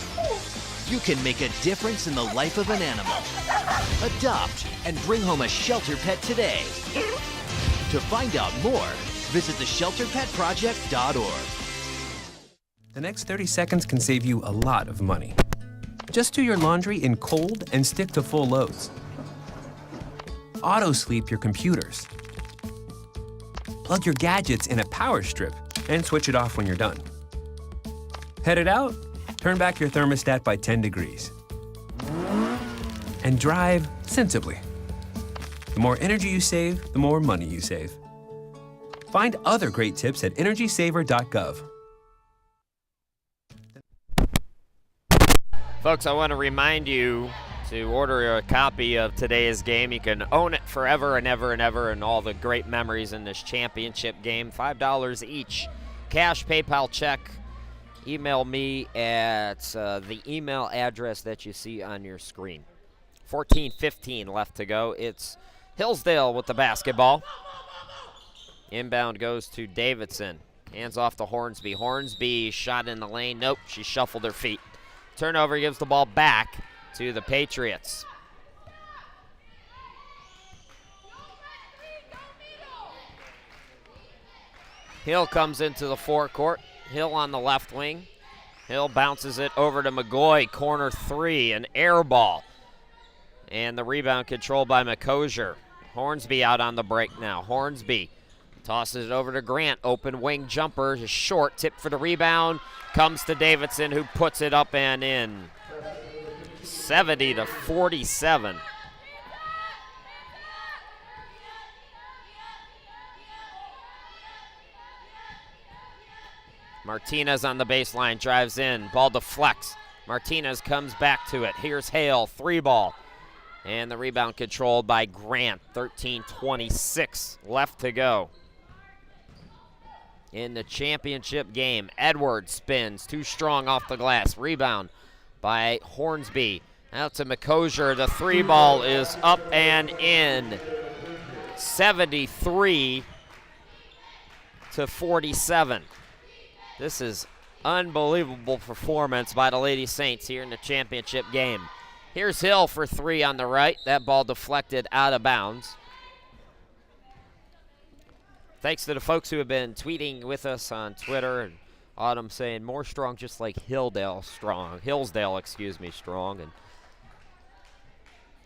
You can make a difference in the life of an animal. Adopt and bring home a shelter pet today. To find out more, visit theshelterpetproject.org. The next 30 seconds can save you a lot of money. Just do your laundry in cold and stick to full loads. Auto-sleep your computers. Plug your gadgets in a power strip and switch it off when you're done. Headed out? Turn back your thermostat by 10 degrees. And drive sensibly. The more energy you save, the more money you save. Find other great tips at energysaver.gov. Folks, I want to remind you to order a copy of today's game. You can own it forever and ever and ever, and all the great memories in this championship game. $5 each. Cash, PayPal, check. Email me at the email address that you see on your screen. 14:15 left to go. It's Hillsdale with the basketball. Inbound goes to Davidson. Hands off to Hornsby. Hornsby shot in the lane. Nope, she shuffled her feet. Turnover gives the ball back to the Patriots. Hill comes into the forecourt. Hill on the left wing. Hill bounces it over to McGoy, corner three, an air ball. And the rebound controlled by McCosier. Hornsby out on the break now. Hornsby tosses it over to Grant. Open wing jumper, is short, tip for the rebound. Comes to Davidson, who puts it up and in. 70-47. Martinez on the baseline, drives in, ball deflects. Martinez comes back to it. Here's Hale, three ball. And the rebound controlled by Grant. 13:26 left to go in the championship game. Edwards spins, too strong off the glass. Rebound by Hornsby. Out to McCosier. The three ball is up and in. 73-47. This is unbelievable performance by the Lady Saints here in the championship game. Here's Hill for three on the right. That ball deflected out of bounds. Thanks to the folks who have been tweeting with us on Twitter, and Autumn saying more strong, just like Hillsdale, strong, and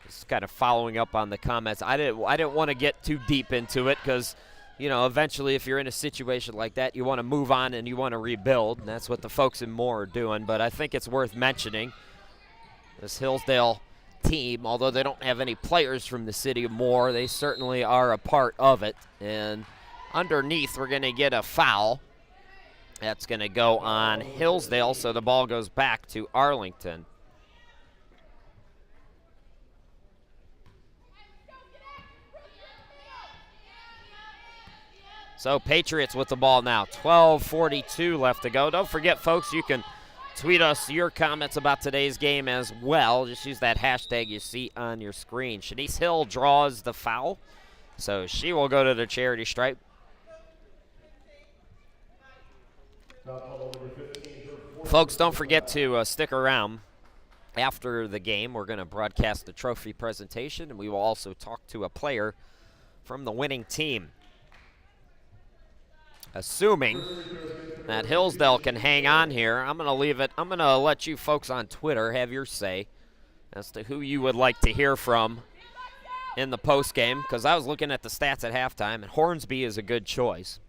just kind of following up on the comments. I didn't want to get too deep into it because, you know, eventually if you're in a situation like that, you want to move on and you want to rebuild, and that's what the folks in Moore are doing. But I think it's worth mentioning this Hillsdale team, although they don't have any players from the city of Moore, they certainly are a part of it. And underneath, we're going to get a foul. That's going to go on Hillsdale, so the ball goes back to Arlington. So Patriots with the ball now. 12:42 left to go. Don't forget, folks, you can tweet us your comments about today's game as well. Just use that hashtag you see on your screen. Shanice Hill draws the foul, so she will go to the charity stripe. Folks, don't forget to stick around. After the game, we're going to broadcast the trophy presentation, and we will also talk to a player from the winning team. Assuming that Hillsdale can hang on here, I'm going to leave it. I'm going to let you folks on Twitter have your say as to who you would like to hear from in the postgame, because I was looking at the stats at halftime, and Hornsby is a good choice.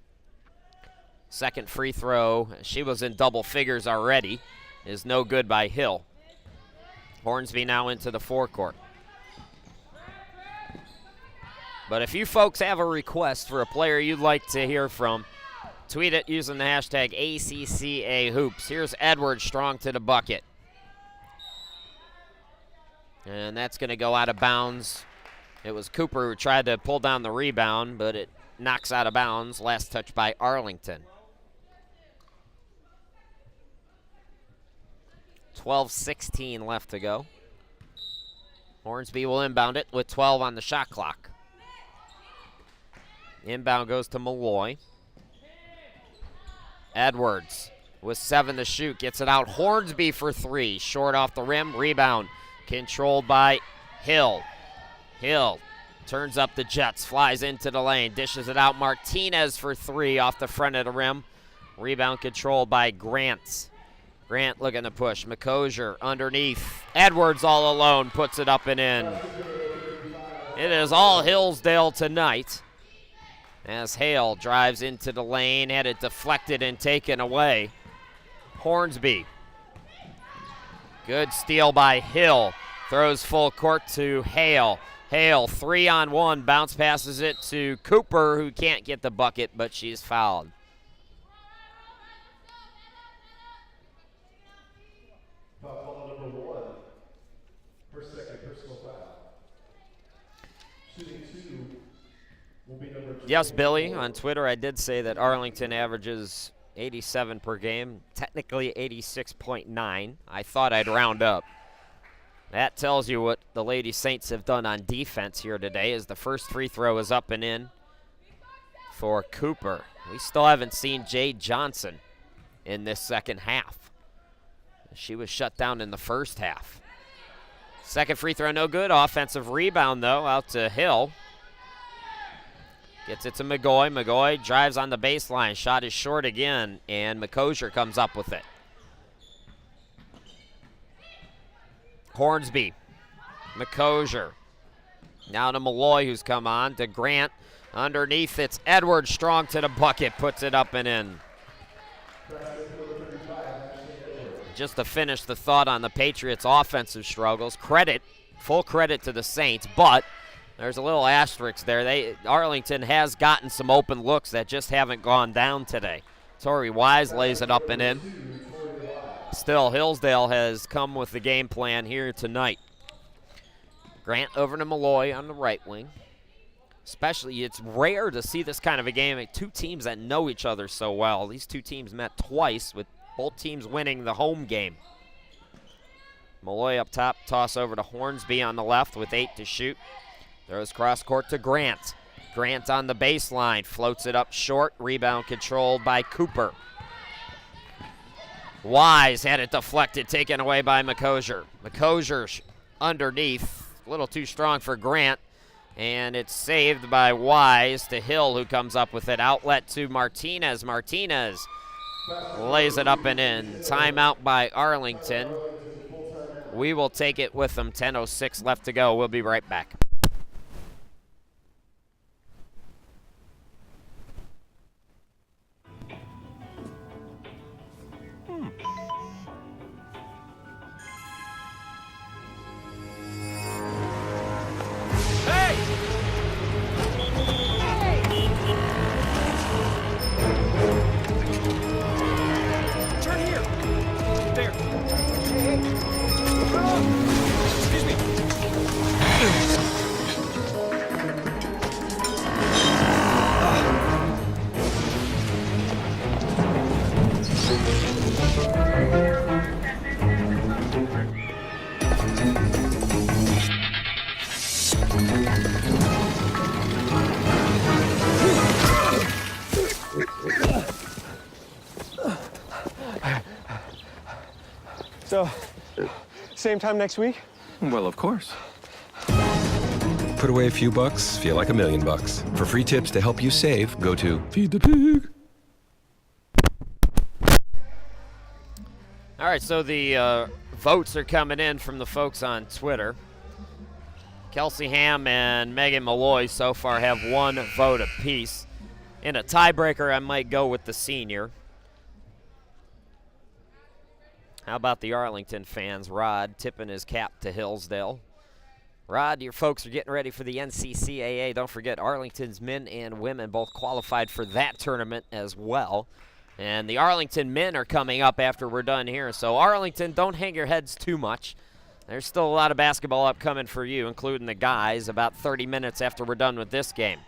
Second free throw, she was in double figures already, is no good by Hill. Hornsby now into the forecourt. But if you folks have a request for a player you'd like to hear from, tweet it using the hashtag ACCAHoops. Here's Edwards strong to the bucket. And that's going to go out of bounds. It was Cooper who tried to pull down the rebound, but it knocks out of bounds. Last touch by Arlington. 12:16 left to go. Hornsby will inbound it with 12 on the shot clock. Inbound goes to Malloy. Edwards with 7 to shoot, gets it out. Hornsby for 3, short off the rim. Rebound controlled by Hill. Hill turns up the Jets, flies into the lane, dishes it out. Martinez for 3 off the front of the rim. Rebound controlled by Grant. Grant looking to push. McCosier underneath. Edwards all alone puts it up and in. It is all Hillsdale tonight as Hale drives into the lane, had it deflected and taken away. Hornsby. Good steal by Hill. Throws full court to Hale. Hale 3-on-1, bounce passes it to Cooper, who can't get the bucket, but she's fouled. Foul number 1. Her second personal foul. Shooting 2 will be number 2. Yes, Billy, on Twitter I did say that Arlington averages 87 per game, technically 86.9. I thought I'd round up. That tells you what the Lady Saints have done on defense here today, as the first free throw is up and in for Cooper. We still haven't seen Jade Johnson in this second half. She was shut down in the first half. Second free throw no good. Offensive rebound, though, out to Hill. Gets it to McGoy. McGoy drives on the baseline. Shot is short again, and McCosier comes up with it. Hornsby. McCosier. Now to Malloy, who's come on. To Grant. Underneath, it's Edwards strong to the bucket. Puts it up and in. Just to finish the thought on the Patriots' offensive struggles, full credit to the Saints, but there's a little asterisk there. Arlington has gotten some open looks that just haven't gone down today. Torrey Wise lays it up and in. Still, Hillsdale has come with the game plan here tonight. Grant over to Malloy on the right wing. Especially, it's rare to see this kind of a game. Two teams that know each other so well. These two teams met twice, with both teams winning the home game. Malloy up top, toss over to Hornsby on the left with 8 to shoot. Throws cross court to Grant. Grant on the baseline, floats it up short. Rebound controlled by Cooper. Wise had it deflected, taken away by McCosier. McCosier underneath, a little too strong for Grant, and it's saved by Wise to Hill, who comes up with it. Outlet to Martinez. Martinez lays it up and in. Timeout by Arlington. We will take it with them. 10:06 left to go. We'll be right back. So, same time next week? Well, of course. Put away a few bucks, feel like $1 million. For free tips to help you save, go to Feed the Pig. All right, so the votes are coming in from the folks on Twitter. Kelsey Ham and Megan Malloy so far have 1 vote apiece. In a tiebreaker, I might go with the senior. How about the Arlington fans? Rod tipping his cap to Hillsdale. Rod, your folks are getting ready for the NCCAA. Don't forget, Arlington's men and women both qualified for that tournament as well. And the Arlington men are coming up after we're done here. So Arlington, don't hang your heads too much. There's still a lot of basketball upcoming for you, including the guys, about 30 minutes after we're done with this game.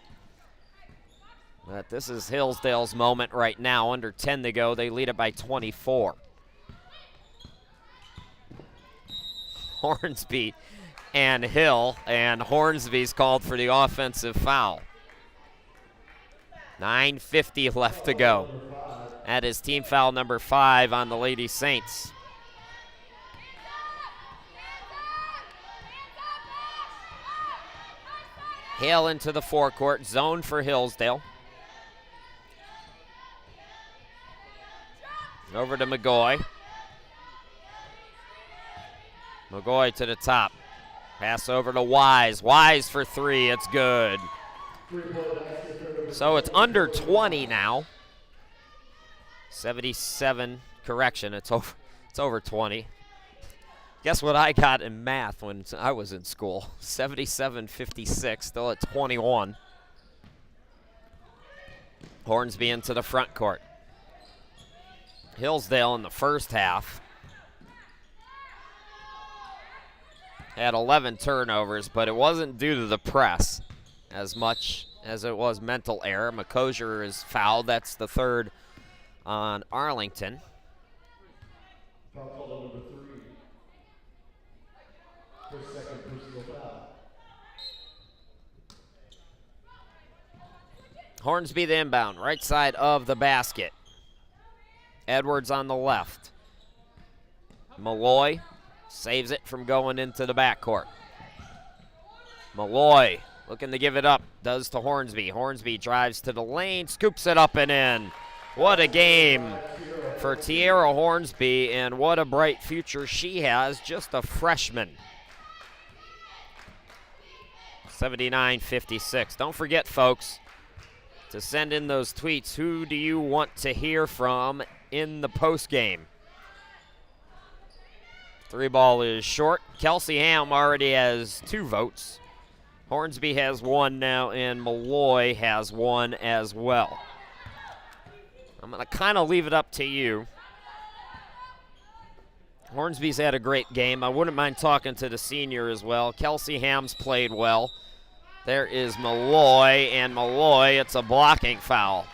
But this is Hillsdale's moment right now. Under 10 to go. They lead it by 24. Hornsby and Hill, and Hornsby's called for the offensive foul. 9:50 left to go. That is team foul number 5 on the Lady Saints. Hale into the forecourt, zone for Hillsdale. Over to McGoy. McGoy to the top. Pass over to Wise. Wise for 3, it's good. So it's under 20 now. 77, correction, it's over 20. Guess what I got in math when I was in school? 77-56, still at 21. Hornsby into the front court. Hillsdale in the first half had 11 turnovers, but it wasn't due to the press as much as it was mental error. McCosier is fouled. That's the 3rd on Arlington. Foul call on number 3. Her second personal foul. Hornsby the inbound, right side of the basket. Edwards on the left. Malloy saves it from going into the backcourt. Malloy looking to give it up, does to Hornsby. Hornsby drives to the lane, scoops it up and in. What a game for Tierra Hornsby, and what a bright future she has, just a freshman. 79-56. Don't forget, folks, to send in those tweets. Who do you want to hear from in the postgame? 3 ball is short. Kelsey Ham already has 2 votes. Hornsby has 1 now, and Malloy has 1 as well. I'm going to kind of leave it up to you. Hornsby's had a great game. I wouldn't mind talking to the senior as well. Kelsey Ham's played well. There is Malloy, and Malloy, it's a blocking foul.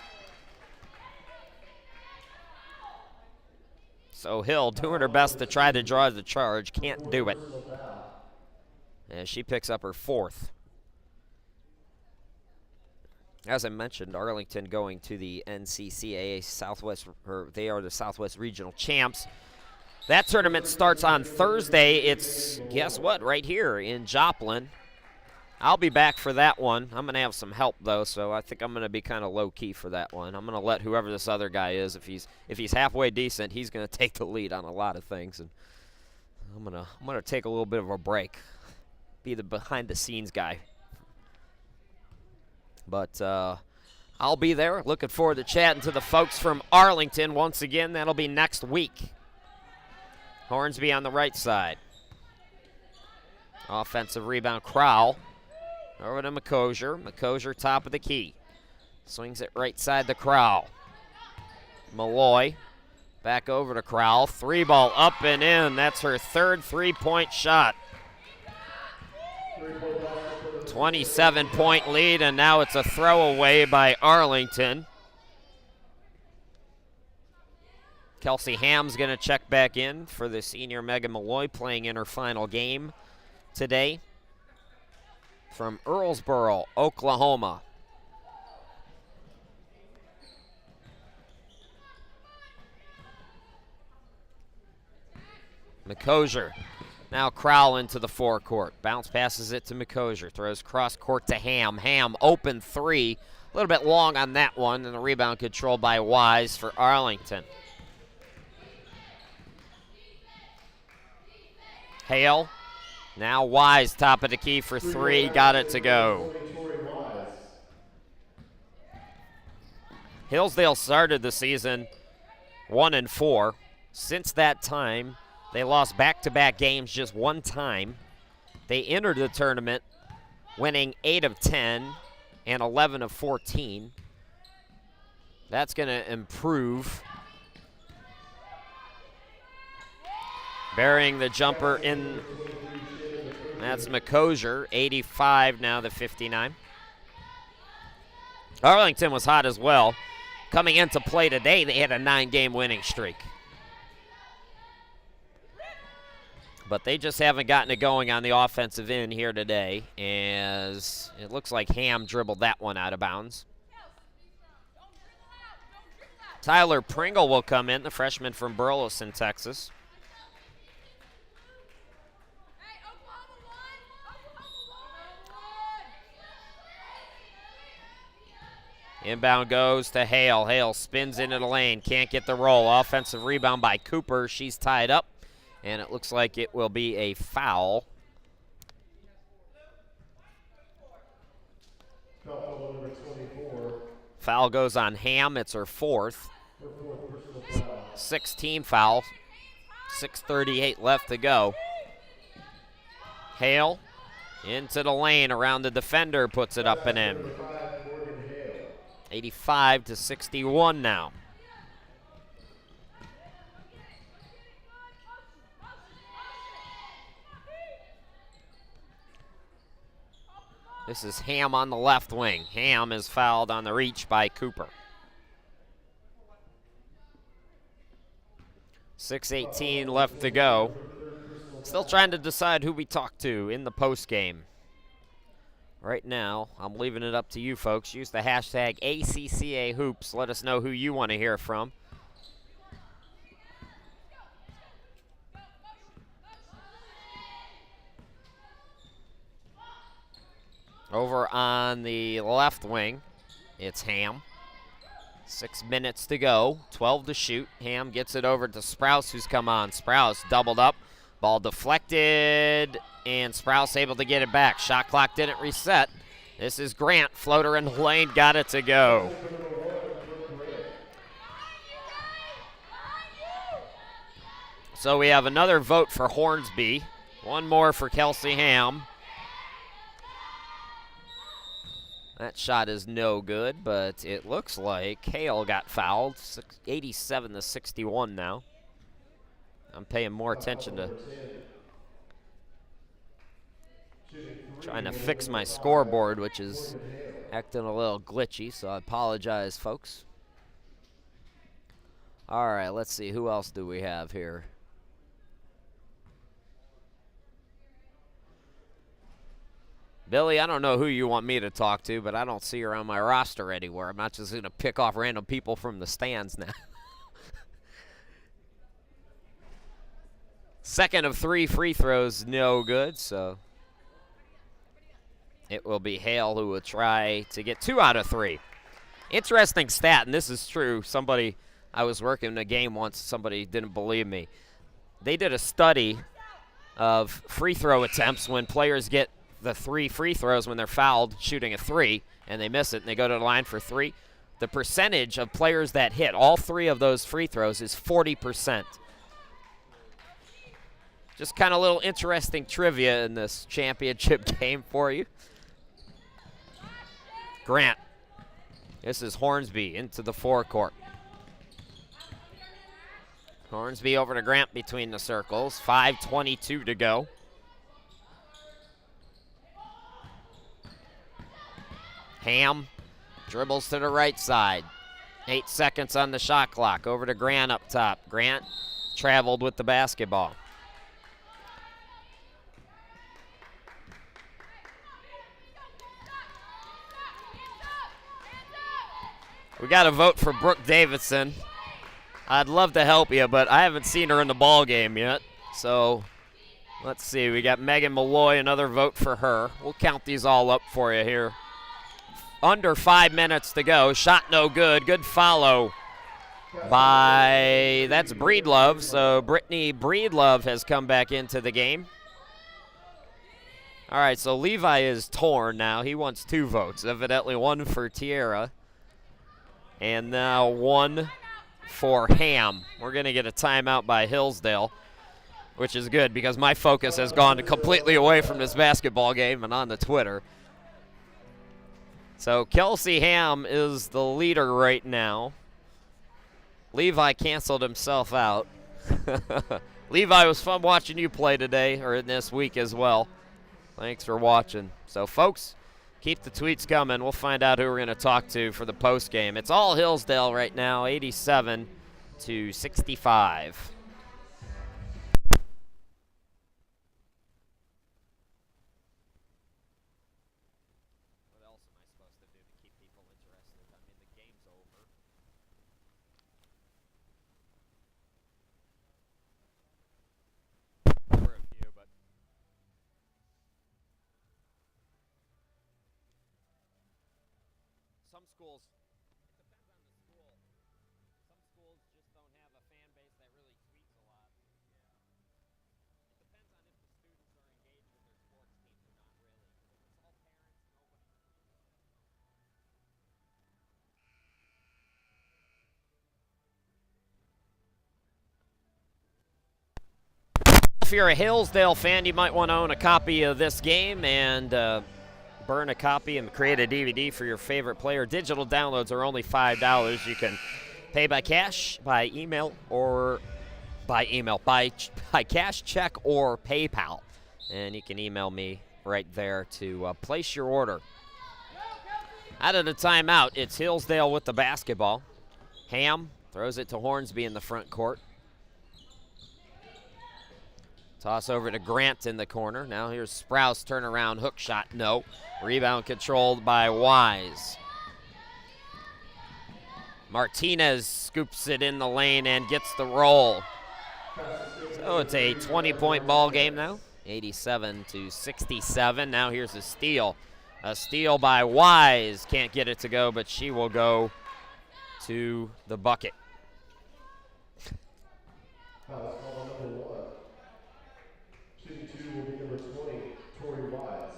So Hill doing her best to try to draw the charge, can't do it. And she picks up her 4th. As I mentioned, Arlington going to the NCCAA Southwest, or they are the Southwest Regional Champs. That tournament starts on Thursday. It's, guess what, right here in Joplin. I'll be back for that one. I'm going to have some help, though, so I think I'm going to be kind of low-key for that one. I'm going to let whoever this other guy is, if he's halfway decent, he's going to take the lead on a lot of things. And I'm going to take a little bit of a break, be the behind-the-scenes guy. But I'll be there. Looking forward to chatting to the folks from Arlington. Once again, that'll be next week. Hornsby on the right side. Offensive rebound, Crowell. Over to McCosier. McCosier top of the key. Swings it right side to Crowell. Malloy back over to Crowell. 3 ball up and in. That's her 3rd 3-point shot. 27-point lead, and now it's a throwaway by Arlington. Kelsey Ham's going to check back in for the senior Megan Malloy, playing in her final game today from Earlsboro, Oklahoma. McCosier. Now Crowell into the forecourt. Bounce passes it to McCosier. Throws cross court to Ham. Ham open 3. A little bit long on that one, and the rebound controlled by Wise for Arlington. Hale. Now Wise top of the key for 3. Got it to go. Hillsdale started the season 1-4. Since that time, they lost back-to-back games just 1 time. They entered the tournament winning 8 of 10 and 11 of 14. That's going to improve. Burying the jumper in. That's McCosier, 85 now to 59. Arlington was hot as well. Coming into play today, they had a 9-game winning streak. But they just haven't gotten it going on the offensive end here today, as it looks like Ham dribbled that one out of bounds. Tyler Pringle will come in, the freshman from Burleson, Texas. Inbound goes to Hale. Hale spins into the lane, can't get the roll. Offensive rebound by Cooper. She's tied up, and it looks like it will be a foul. Foul goes on Ham. It's her fourth. 6-team foul. 6:38 left to go. Hale into the lane around the defender, puts it up and in. 85-61 now. This is Ham on the left wing. Ham is fouled on the reach by Cooper. 6:18 left to go. Still trying to decide who we talk to in the post game. Right now, I'm leaving it up to you folks. Use the hashtag ACCA Hoops. Let us know who you want to hear from. Over on the left wing, it's Ham. 6 minutes to go, 12 to shoot. Ham gets it over to Sprouse, who's come on. Sprouse doubled up, ball deflected, and Sprouse able to get it back. Shot clock didn't reset. This is Grant, floater in the lane, got it to go. So we have another vote for Hornsby, one more for Kelsey Ham. That shot is no good, but it looks like Hale got fouled. 87-61 now. I'm paying more attention to trying to fix my scoreboard, which is acting a little glitchy, so I apologize, folks. All right, let's see. Who else do we have here? Billy, I don't know who you want me to talk to, but I don't see her on my roster anywhere. I'm not just going to pick off random people from the stands now. Second of 3 free throws, no good, so it will be Hale who will try to get 2 out of 3. Interesting stat, and this is true. I was working a game once, somebody didn't believe me. They did a study of free throw attempts when players get the 3 free throws when they're fouled shooting a 3 and they miss it and they go to the line for 3. The percentage of players that hit all 3 of those free throws is 40%. Just kind of a little interesting trivia in this championship game for you. Grant. This is Hornsby into the forecourt. Hornsby over to Grant between the circles. 5:22 to go. Ham dribbles to the right side. 8 seconds on the shot clock. Over to Grant up top. Grant traveled with the basketball. We got a vote for Brooke Davidson. I'd love to help you, but I haven't seen her in the ball game yet. So let's see. We got Megan Malloy, another vote for her. We'll count these all up for you here. Under 5 minutes to go. Shot no good. Good follow by, that's Breedlove. So Brittany Breedlove has come back into the game. All right, so Levi is torn now. He wants 2 votes. Evidently 1 for Tierra. And now 1 for Ham. We're going to get a timeout by Hillsdale, which is good because my focus has gone completely away from this basketball game and on the Twitter. So Kelsey Ham is the leader right now. Levi canceled himself out. Levi, it was fun watching you play today, or this week as well. Thanks for watching. So, folks, keep the tweets coming. We'll find out who we're going to talk to for the post game. It's all Hillsdale right now, 87-65. some schools, it depends on the school. Some schools just don't have a fan base that really tweets a lot. It depends on if the students are engaged with their sports teams or not, really. If it's all parents, nobody tweets. If you're a Hillsdale fan, you might want to own a copy of this game and burn a copy and create a DVD for your favorite player. Digital downloads are only $5. You can pay by cash, by email, or by cash, check, or PayPal. And you can email me right there to place your order. Out of the timeout, it's Hillsdale with the basketball. Ham throws it to Hornsby in the front court. Toss over to Grant in the corner. Now here's Sprouse, turnaround, hook shot, no. Rebound controlled by Wise. Martinez scoops it in the lane and gets the roll. So it's a 20-point ball game now, 87-67. Now here's a steal. A steal by Wise. Can't get it to go, but she will go to the bucket. Foul call number 1. Shooting 2 will be number 20, Tori Wise.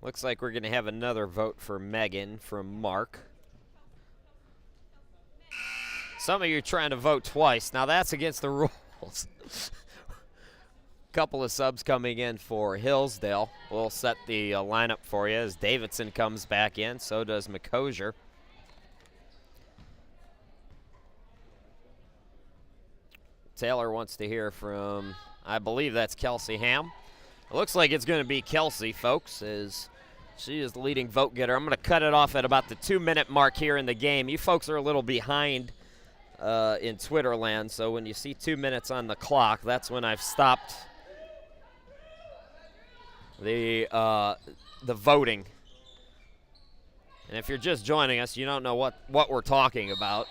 Looks like we're going to have another vote for Megan from Mark. Some of you are trying to vote twice. Now that's against the rules. Couple of subs coming in for Hillsdale. We'll set the lineup for you as Davidson comes back in. So does McCosier. Taylor wants to hear from, I believe that's Kelsey Ham. It looks like it's going to be Kelsey, folks, as she is the leading vote getter. I'm going to cut it off at about the 2-minute mark here in the game. You folks are a little behind in Twitter land, so when you see 2 minutes on the clock, that's when I've stopped the voting. And if you're just joining us, you don't know what we're talking about.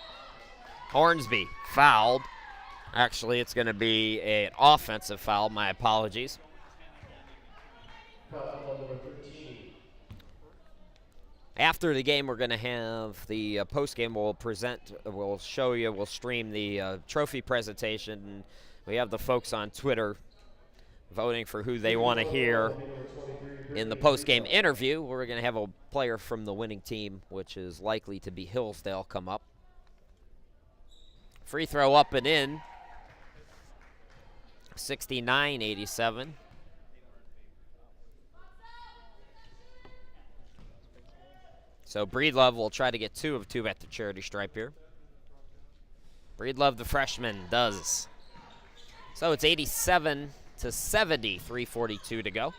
Hornsby fouled. Actually, it's going to be an offensive foul. My apologies. Foul number 13. After the game, we're going to have the post-game. We'll show you, we'll stream the trophy presentation. And we have the folks on Twitter voting for who they want to hear in the post-game interview. We're going to have a player from the winning team, which is likely to be Hillsdale, come up. Free throw up and in. 69-87. So Breedlove will try to get 2 of 2 at the charity stripe here. Breedlove, the freshman, does. So it's 87-70, 3:42 to go.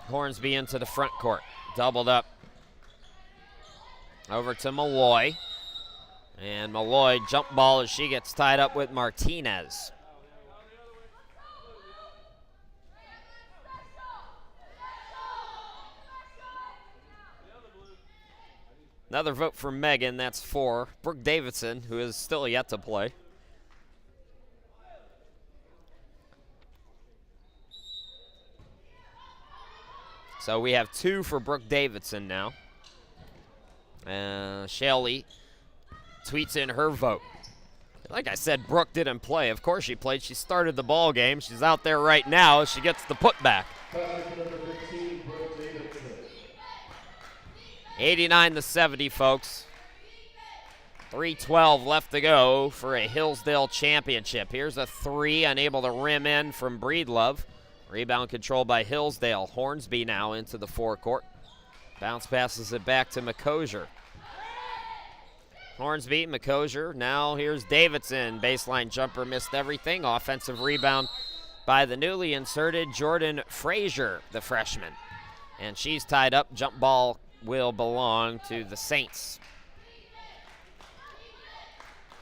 Hornsby into the front court, doubled up. Over to Malloy. And Malloy jump ball as she gets tied up with Martinez. Another vote for Megan, that's 4. Brooke Davidson, who is still yet to play. So we have 2 for Brooke Davidson now. Shelly tweets in her vote. Like I said, Brooke didn't play. Of course she played. She started the ball game. She's out there right now. She gets the putback. 89-70, folks. 3:12 left to go for a Hillsdale championship. Here's a 3, unable to rim in from Breedlove. Rebound controlled by Hillsdale. Hornsby now into the forecourt. Bounce passes it back to McCosier. Hornsby, McCosier. Now here's Davidson. Baseline jumper, missed everything. Offensive rebound by the newly inserted Jordan Frazier, the freshman. And she's tied up. Jump ball will belong to the Saints.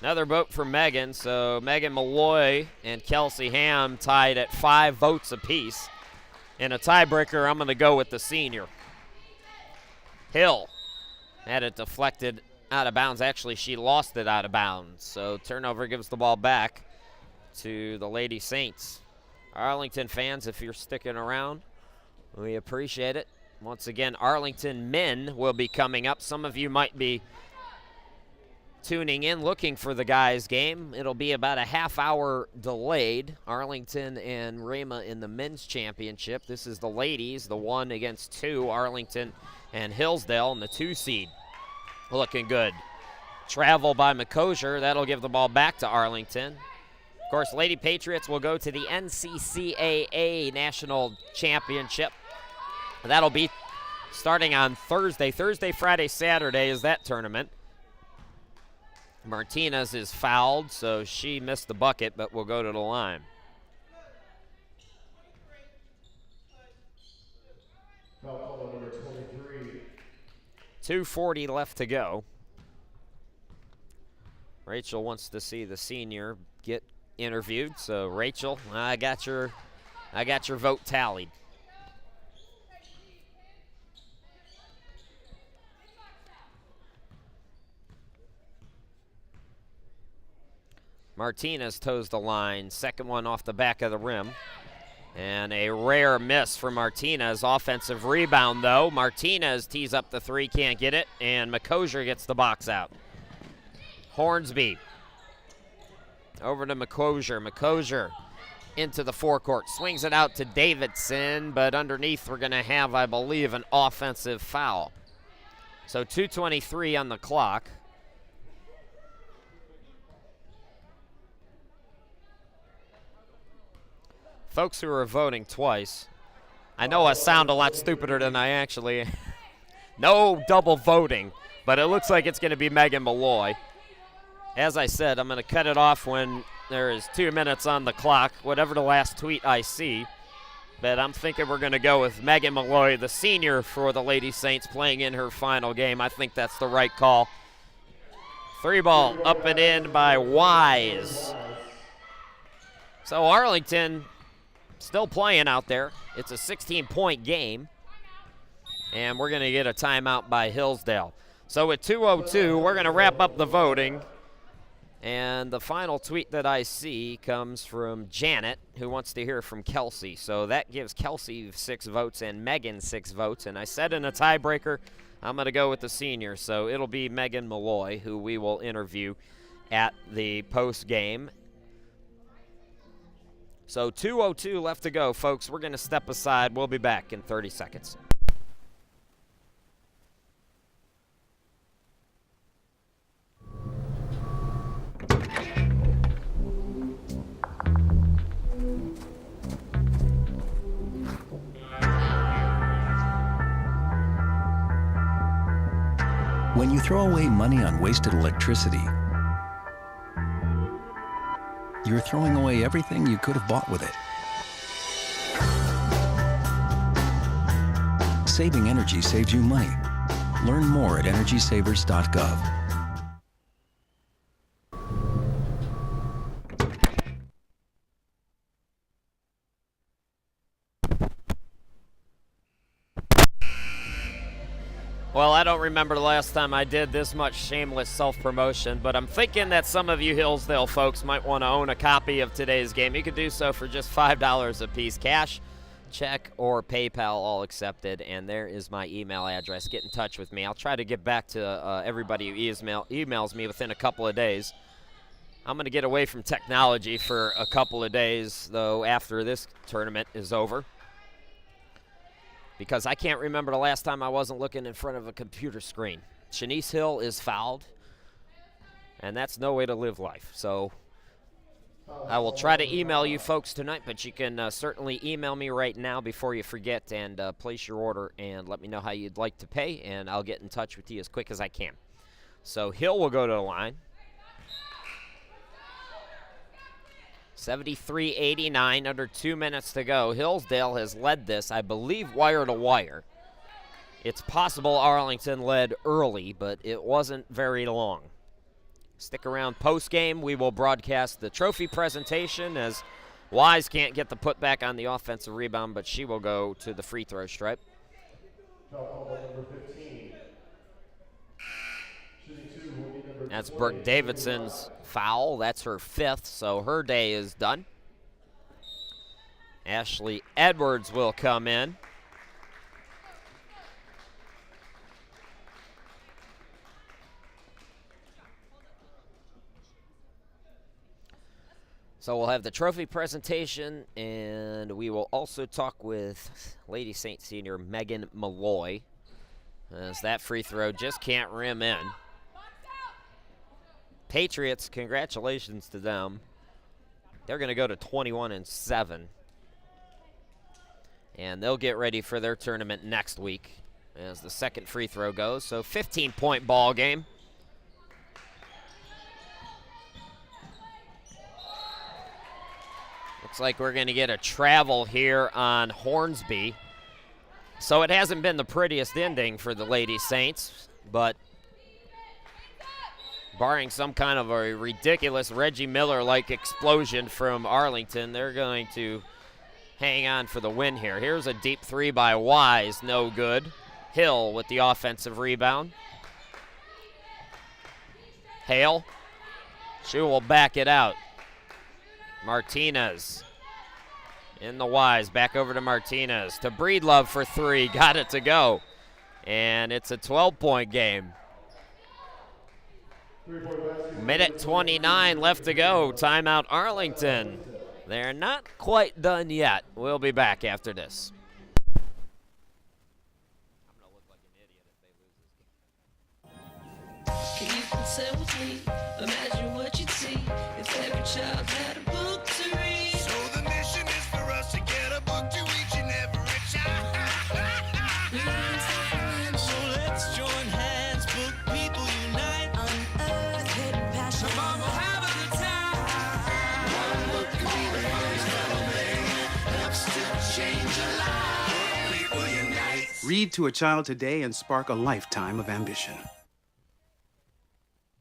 Another vote for Megan. So Megan Malloy and Kelsey Ham tied at 5 votes apiece. In a tiebreaker, I'm going to go with the senior. Hill had it deflected out of bounds. Actually, she lost it out of bounds. So turnover gives the ball back to the Lady Saints. Arlington fans, if you're sticking around, we appreciate it. Once again, Arlington men will be coming up. Some of you might be tuning in looking for the guys game. It'll be about a half-hour delayed. Arlington and Rama in the men's championship. This is the ladies, the 1 against 2, Arlington and Hillsdale in the 2 seed. Looking good. Travel by McCosier. That'll give the ball back to Arlington. Of course, Lady Patriots will go to the NCCAA National Championship. That'll be starting on Thursday. Thursday, Friday, Saturday is that tournament. Martinez is fouled, so she missed the bucket, but will go to the line. Foul call number 23. 2:40 left to go. Rachel wants to see the senior get interviewed, so Rachel, I got your vote tallied. Martinez toes the line, second one off the back of the rim. And a rare miss for Martinez. Offensive rebound, though. Martinez tees up the 3, can't get it, and McCosier gets the box out. Hornsby over to McCosier. McCosier into the forecourt. Swings it out to Davidson, but underneath we're going to have, I believe, an offensive foul. So 2:23 on the clock. Folks who are voting twice, I know I sound a lot stupider than I actually am. No double voting, but it looks like it's going to be Megan Malloy. As I said, I'm going to cut it off when there is 2 minutes on the clock, whatever the last tweet I see. But I'm thinking we're going to go with Megan Malloy, the senior for the Lady Saints, playing in her final game. I think that's the right call. 3 ball up and in by Wise. So Arlington still playing out there. It's a 16-point game. And we're going to get a timeout by Hillsdale. So at 2:02, we're going to wrap up the voting. And the final tweet that I see comes from Janet, who wants to hear from Kelsey. So that gives Kelsey 6 votes and Megan 6 votes. And I said in a tiebreaker, I'm going to go with the senior. So it'll be Megan Malloy, who we will interview at the post game. So 2:02 left to go, folks. We're going to step aside. We'll be back in 30 seconds. When you throw away money on wasted electricity, you're throwing away everything you could have bought with it. Saving energy saves you money. Learn more at EnergySavers.gov. Well, I don't remember the last time I did this much shameless self-promotion, but I'm thinking that some of you Hillsdale folks might want to own a copy of today's game. You could do so for just $5 a piece. Cash, check, or PayPal, all accepted. And there is my email address. Get in touch with me. I'll try to get back to everybody who emails me within a couple of days. I'm going to get away from technology for a couple of days, though, after this tournament is over, because I can't remember the last time I wasn't looking in front of a computer screen. Shanice Hill is fouled, and that's no way to live life. So I will try to email you folks tonight, but you can certainly email me right now before you forget, and place your order and let me know how you'd like to pay, and I'll get in touch with you as quick as I can. So Hill will go to the line. 73-89, under 2 minutes to go. Hillsdale has led this, I believe, wire to wire. It's possible Arlington led early, but it wasn't very long. Stick around post-game. We will broadcast the trophy presentation, as Wise can't get the putback on the offensive rebound, but she will go to the free throw stripe. That's Brooke Davidson's foul. That's her 5th, so her day is done. Ashley Edwards will come in. So we'll have the trophy presentation, and we will also talk with Lady St. Senior Megan Malloy, as that free throw just can't rim in. Patriots, congratulations to them. They're going to go to 21-7. And they'll get ready for their tournament next week as the second free throw goes. So 15-point ball game. Looks like we're going to get a travel here on Hornsby. So it hasn't been the prettiest ending for the Lady Saints, but barring some kind of a ridiculous Reggie Miller-like explosion from Arlington, they're going to hang on for the win here. Here's a deep three by Wise, no good. Hill with the offensive rebound. Hale. She will back it out. Martinez in the Wise, back over to Martinez. To Breedlove for three, got it to go. And it's a 12-point game. Minute 29 left to go. Timeout Arlington. They're not quite done yet. We'll be back after this. I'm going to look like an idiot if they lose this game. Can you consent with me? Imagine what you'd see if every child had a book to read. So the mission is for us to get a book to each and every child. So let's join hands, book people unite. Unearth hidden passion. Come on, we'll have a good time. One book could be the funniest that'll make helps to change a life. People unite. Read to a child today and spark a lifetime of ambition.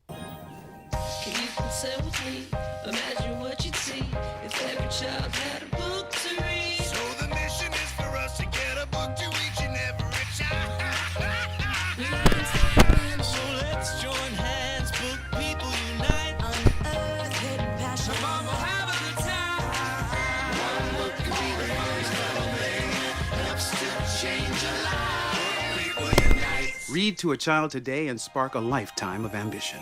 Can you consent with me? Imagine what you'd see if every child had a book to read. So the mission is for us to get a book to each and every child. So let's join hands, book people unite. Unearth hidden passion. Come on, we'll have a good time. One book could be the funniest that'll make helps to change a life. People unite. Read to a child today and spark a lifetime of ambition.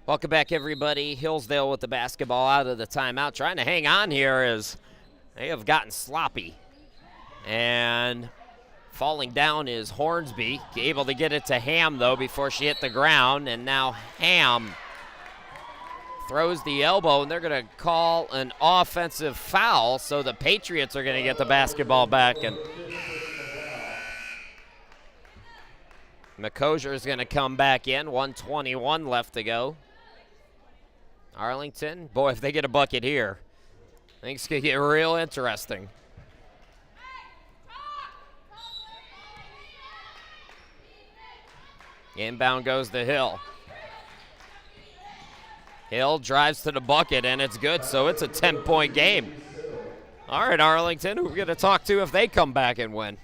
Welcome back, everybody. Hillsdale with the basketball out of the timeout. Trying to hang on here as they have gotten sloppy. And falling down is Hornsby. Able to get it to Ham, though, before she hit the ground. And now Ham throws the elbow, and they're going to call an offensive foul. So the Patriots are going to get the basketball back. And McCosier is going to come back in. 1:21 left to go. Arlington, boy, if they get a bucket here, things could get real interesting. Inbound goes to Hill. Hill drives to the bucket, and it's good, so it's a 10-point game. All right, Arlington, who are we going to talk to if they come back and win?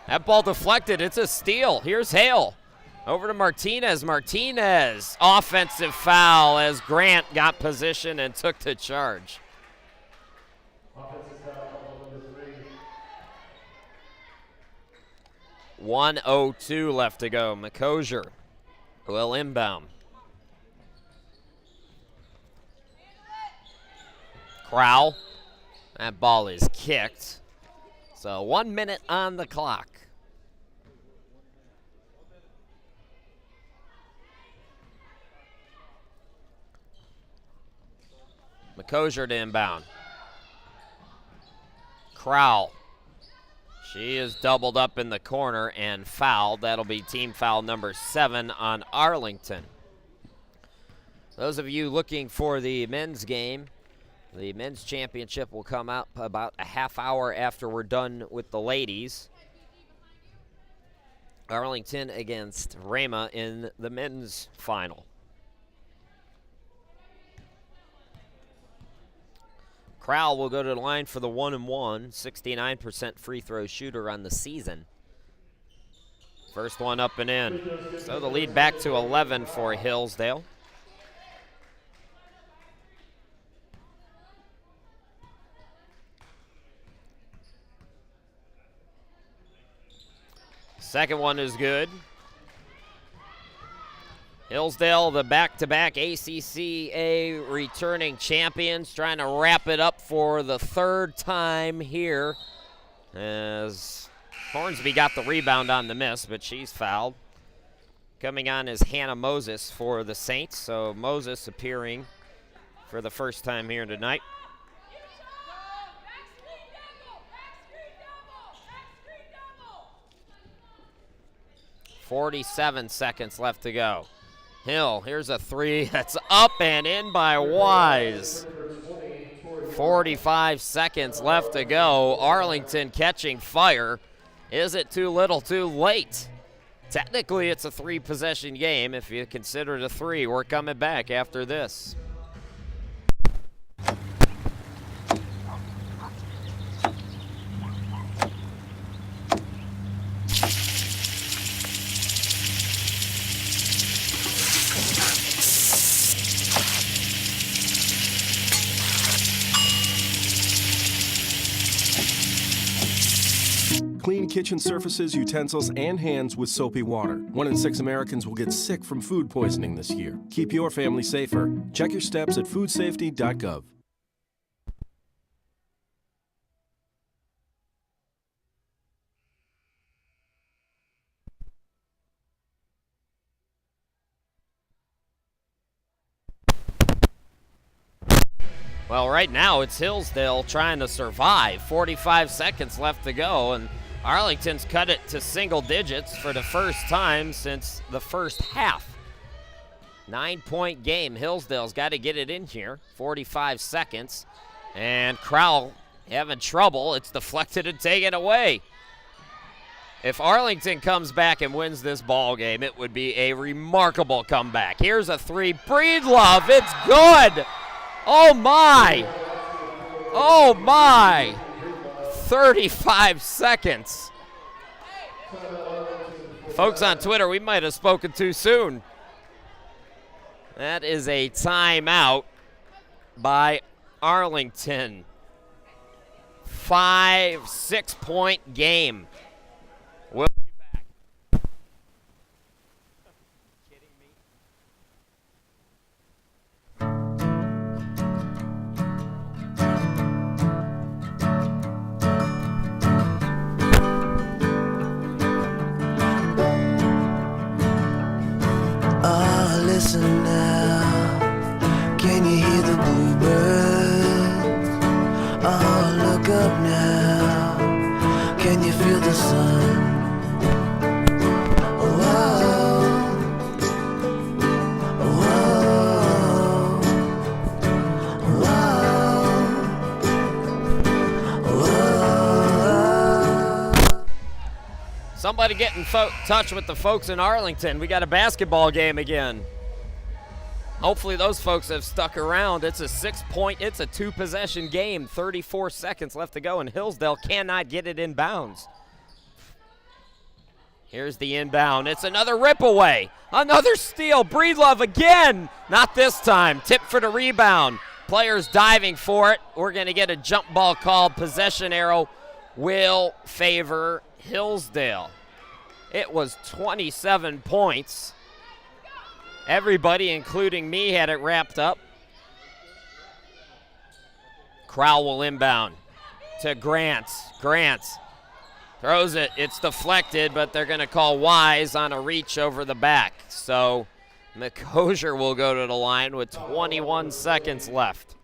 That ball deflected. It's a steal. Here's Hale. Over to Martinez. Martinez. Offensive foul as Grant got position and took the charge. 1:02 left to go. McCosier will inbound. Crowell. That ball is kicked. So 1 minute on the clock. McCosier to inbound. Crowell. She is doubled up in the corner and fouled. That'll be team foul number 7 on Arlington. Those of you looking for the men's game, the men's championship will come out about a half hour after we're done with the ladies. Arlington against Rama in the men's final. Crowell will go to the line for the 1-and-1, 69% free throw shooter on the season. First one up and in. So the lead back to 11 for Hillsdale. Second one is good. Hillsdale, the back-to-back ACCA returning champions, trying to wrap it up for the third time here as Hornsby got the rebound on the miss, but she's fouled. Coming on is Hannah Moses for the Saints, so Moses appearing for the first time here tonight. .47 seconds left to go. Hill, here's a three that's up and in by Wise. 45 seconds left to go. Arlington catching fire. Is it too little too late? Technically, it's a three-possession game. If you consider it a three, we're coming back after this. Clean kitchen surfaces, utensils, and hands with soapy water. 1 in 6 Americans will get sick from food poisoning this year. Keep your family safer. Check your steps at foodsafety.gov. Well, right now it's Hillsdale trying to survive. 45 seconds left to go, and Arlington's cut it to single digits for the first time since the first half. 9-point game. Hillsdale's got to get it in here. 45 seconds. And Crowell having trouble. It's deflected and taken away. If Arlington comes back and wins this ball game, it would be a remarkable comeback. Here's a three. Breedlove, it's good. Oh my. Oh my. 35 seconds. Folks on Twitter, we might have spoken too soon. That is a timeout by Arlington. 6-point game. We'll be back. Kidding me? Listen now, can you hear the bluebirds? Oh, look up now, can you feel the sun? Whoa, whoa, whoa, whoa. Somebody get in touch with the folks in Arlington. We got a basketball game again. Hopefully those folks have stuck around. It's a 6-point, it's a 2-possession game. 34 seconds left to go, and Hillsdale cannot get it in bounds. Here's the inbound. It's another rip away. Another steal. Breedlove again. Not this time. Tip for the rebound. Players diving for it. We're going to get a jump ball called. Possession arrow will favor Hillsdale. It was 27 points. Everybody, including me, had it wrapped up. Crowell will inbound to Grants. Grants throws it. It's deflected, but they're going to call Wise on a reach over the back. So McCosier will go to the line with 21 seconds left.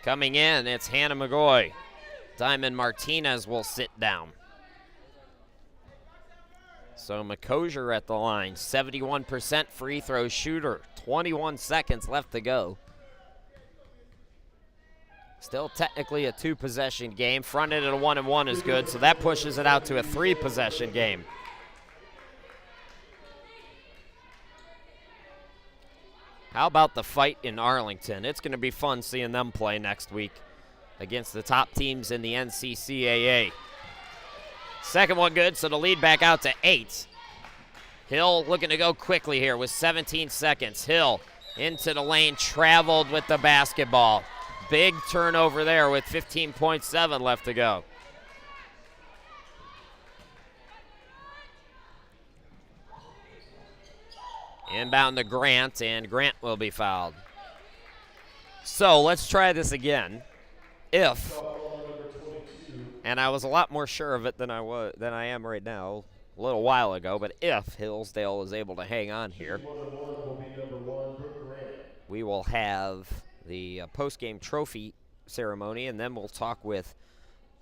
Coming in, it's Hannah McGoy. Diamond Martinez will sit down. So McCosier at the line, 71% free throw shooter, 21 seconds left to go. Still technically a 2-possession game. Fronted at a 1-and-1 is good, so that pushes it out to a 3-possession game. How about the fight in Arlington? It's going to be fun seeing them play next week against the top teams in the NCCAA. Second one good, so the lead back out to 8. Hill looking to go quickly here with 17 seconds. Hill into the lane, traveled with the basketball. Big turnover there with 15.7 left to go. Inbound to Grant, and Grant will be fouled. So let's try this again. If, and I was a lot more sure of it than I am right now a little while ago, but if Hillsdale is able to hang on here, we will have the post-game trophy ceremony, and then we'll talk with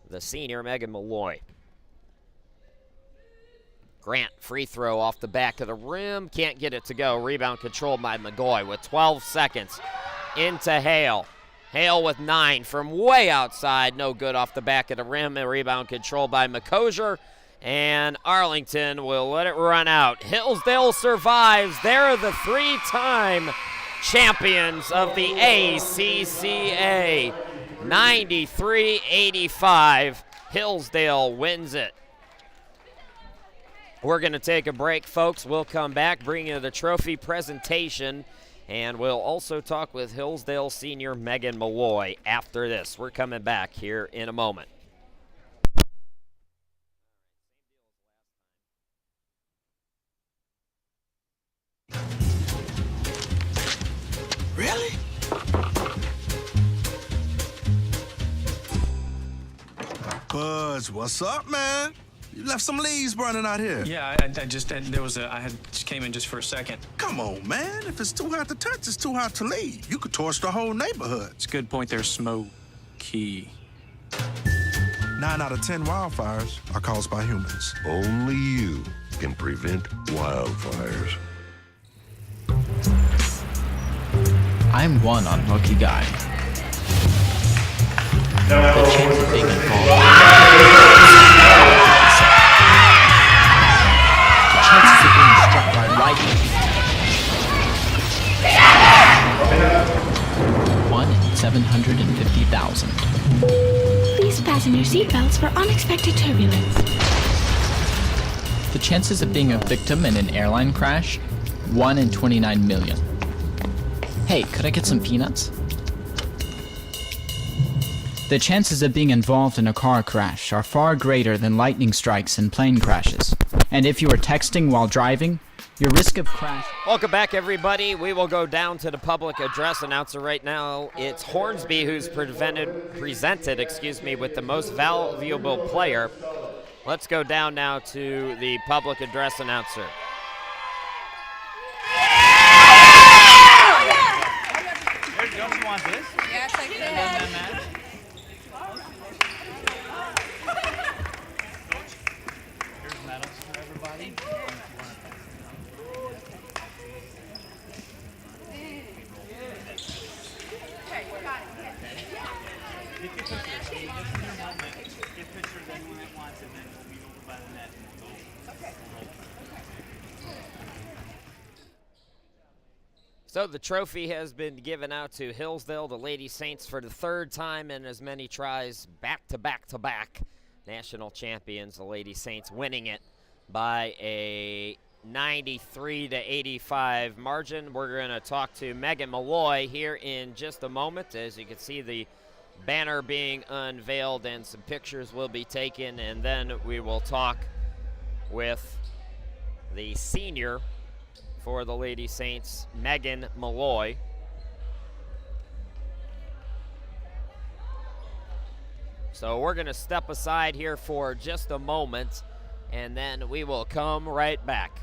the senior, Megan Malloy. Grant, free throw off the back of the rim. Can't get it to go. Rebound controlled by McGoy with 12 seconds. Into Hale. Hale with 9 from way outside. No good off the back of the rim. A rebound controlled by McCosier. And Arlington will let it run out. Hillsdale survives. They're the 3-time champions of the ACCA. 93-85. Hillsdale wins it. We're going to take a break, folks. We'll come back, bring you the trophy presentation, and we'll also talk with Hillsdale senior Megan Malloy after this. We're coming back here in a moment. Really? Buzz, what's up, man? You left some leaves burning out here. Yeah, I just came in just for a second. Come on, man. If it's too hot to touch, it's too hot to leave. You could torch the whole neighborhood. It's a good point there, Smokey. 9 out of 10 wildfires are caused by humans. Only you can prevent wildfires. I'm one unlucky guy. The chance of being involved. The chances of being struck by lightning. 1 in 750,000. Please fasten your seatbelts for unexpected turbulence. The chances of being a victim in an airline crash? 1 in 29 million. Hey, could I get some peanuts? The chances of being involved in a car crash are far greater than lightning strikes and plane crashes. And if you are texting while driving, your risk of crash... Welcome back, everybody. We will go down to the public address announcer right now. It's Hornsby who's presented, with the most valuable player. Let's go down now to the public address announcer. Don't you want this? Yes, I can. Here's medals for everybody. Get your picture. Get pictures of anyone that wants it, then we'll meet over by the net and we'll go. Okay. So the trophy has been given out to Hillsdale, the Lady Saints, for the 3rd time in as many tries, back-to-back-to-back. National champions, the Lady Saints, winning it by a 93-85 margin. We're going to talk to Megan Malloy here in just a moment. As you can see, the banner being unveiled and some pictures will be taken, and then we will talk with the senior for the Lady Saints, Megan Malloy. So we're going to step aside here for just a moment, and then we will come right back.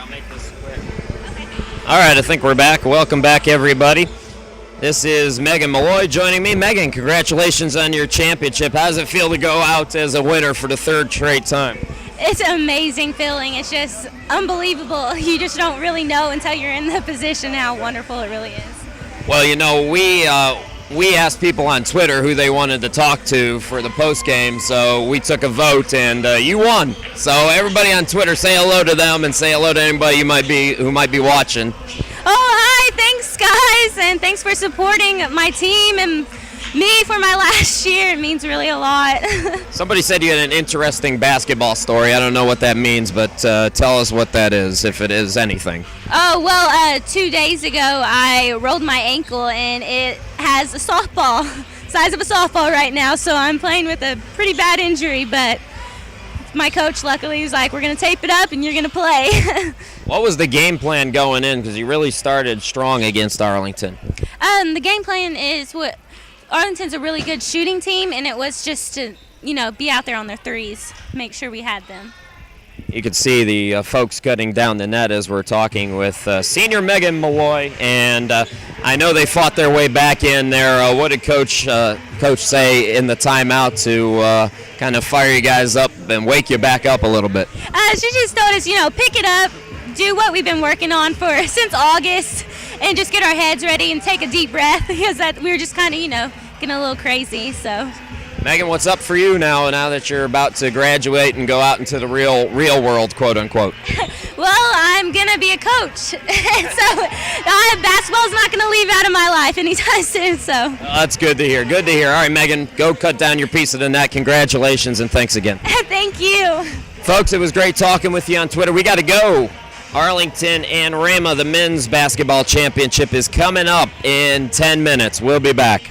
I'll make this quick. All right, I think we're back. Welcome back, everybody. This is Megan Malloy joining me. Megan, congratulations on your championship. How does it feel to go out as a winner for the third straight time? It's an amazing feeling. It's just unbelievable. You just don't really know until you're in the position how wonderful it really is. Well, you know, we asked people on Twitter who they wanted to talk to for the post game, so we took a vote, and you won. So everybody on Twitter, say hello to them and say hello to anybody who might be watching. Oh, hi. Thanks, guys, and thanks for supporting my team and me for my last year. It means really a lot. Somebody said you had an interesting basketball story. I don't know what that means, but tell us what that is, if it is anything. Oh, well, 2 days ago, I rolled my ankle, and it has a softball, size of a softball right now, so I'm playing with a pretty bad injury, but my coach luckily was like, we're going to tape it up, and you're going to play. What was the game plan going in? Because you really started strong against Arlington. The game plan is Arlington's a really good shooting team, and it was just to, be out there on their threes, make sure we had them. You could see the folks cutting down the net as we're talking with senior Megan Malloy, and I know they fought their way back in there. What did Coach say in the timeout to kind of fire you guys up and wake you back up a little bit? She just told us, pick it up, do what we've been working on since August, and just get our heads ready and take a deep breath because we were just kind of, getting a little crazy. So, Megan, what's up for you now that you're about to graduate and go out into the real world, quote unquote? Well, I'm gonna be a coach, so basketball's not gonna leave out of my life anytime soon. So that's good to hear. Good to hear. All right, Megan, go cut down your piece of the net. Congratulations and thanks again. Thank you, folks. It was great talking with you on Twitter. We got to go. Arlington and Rama, the men's basketball championship is coming up in 10 minutes. We'll be back.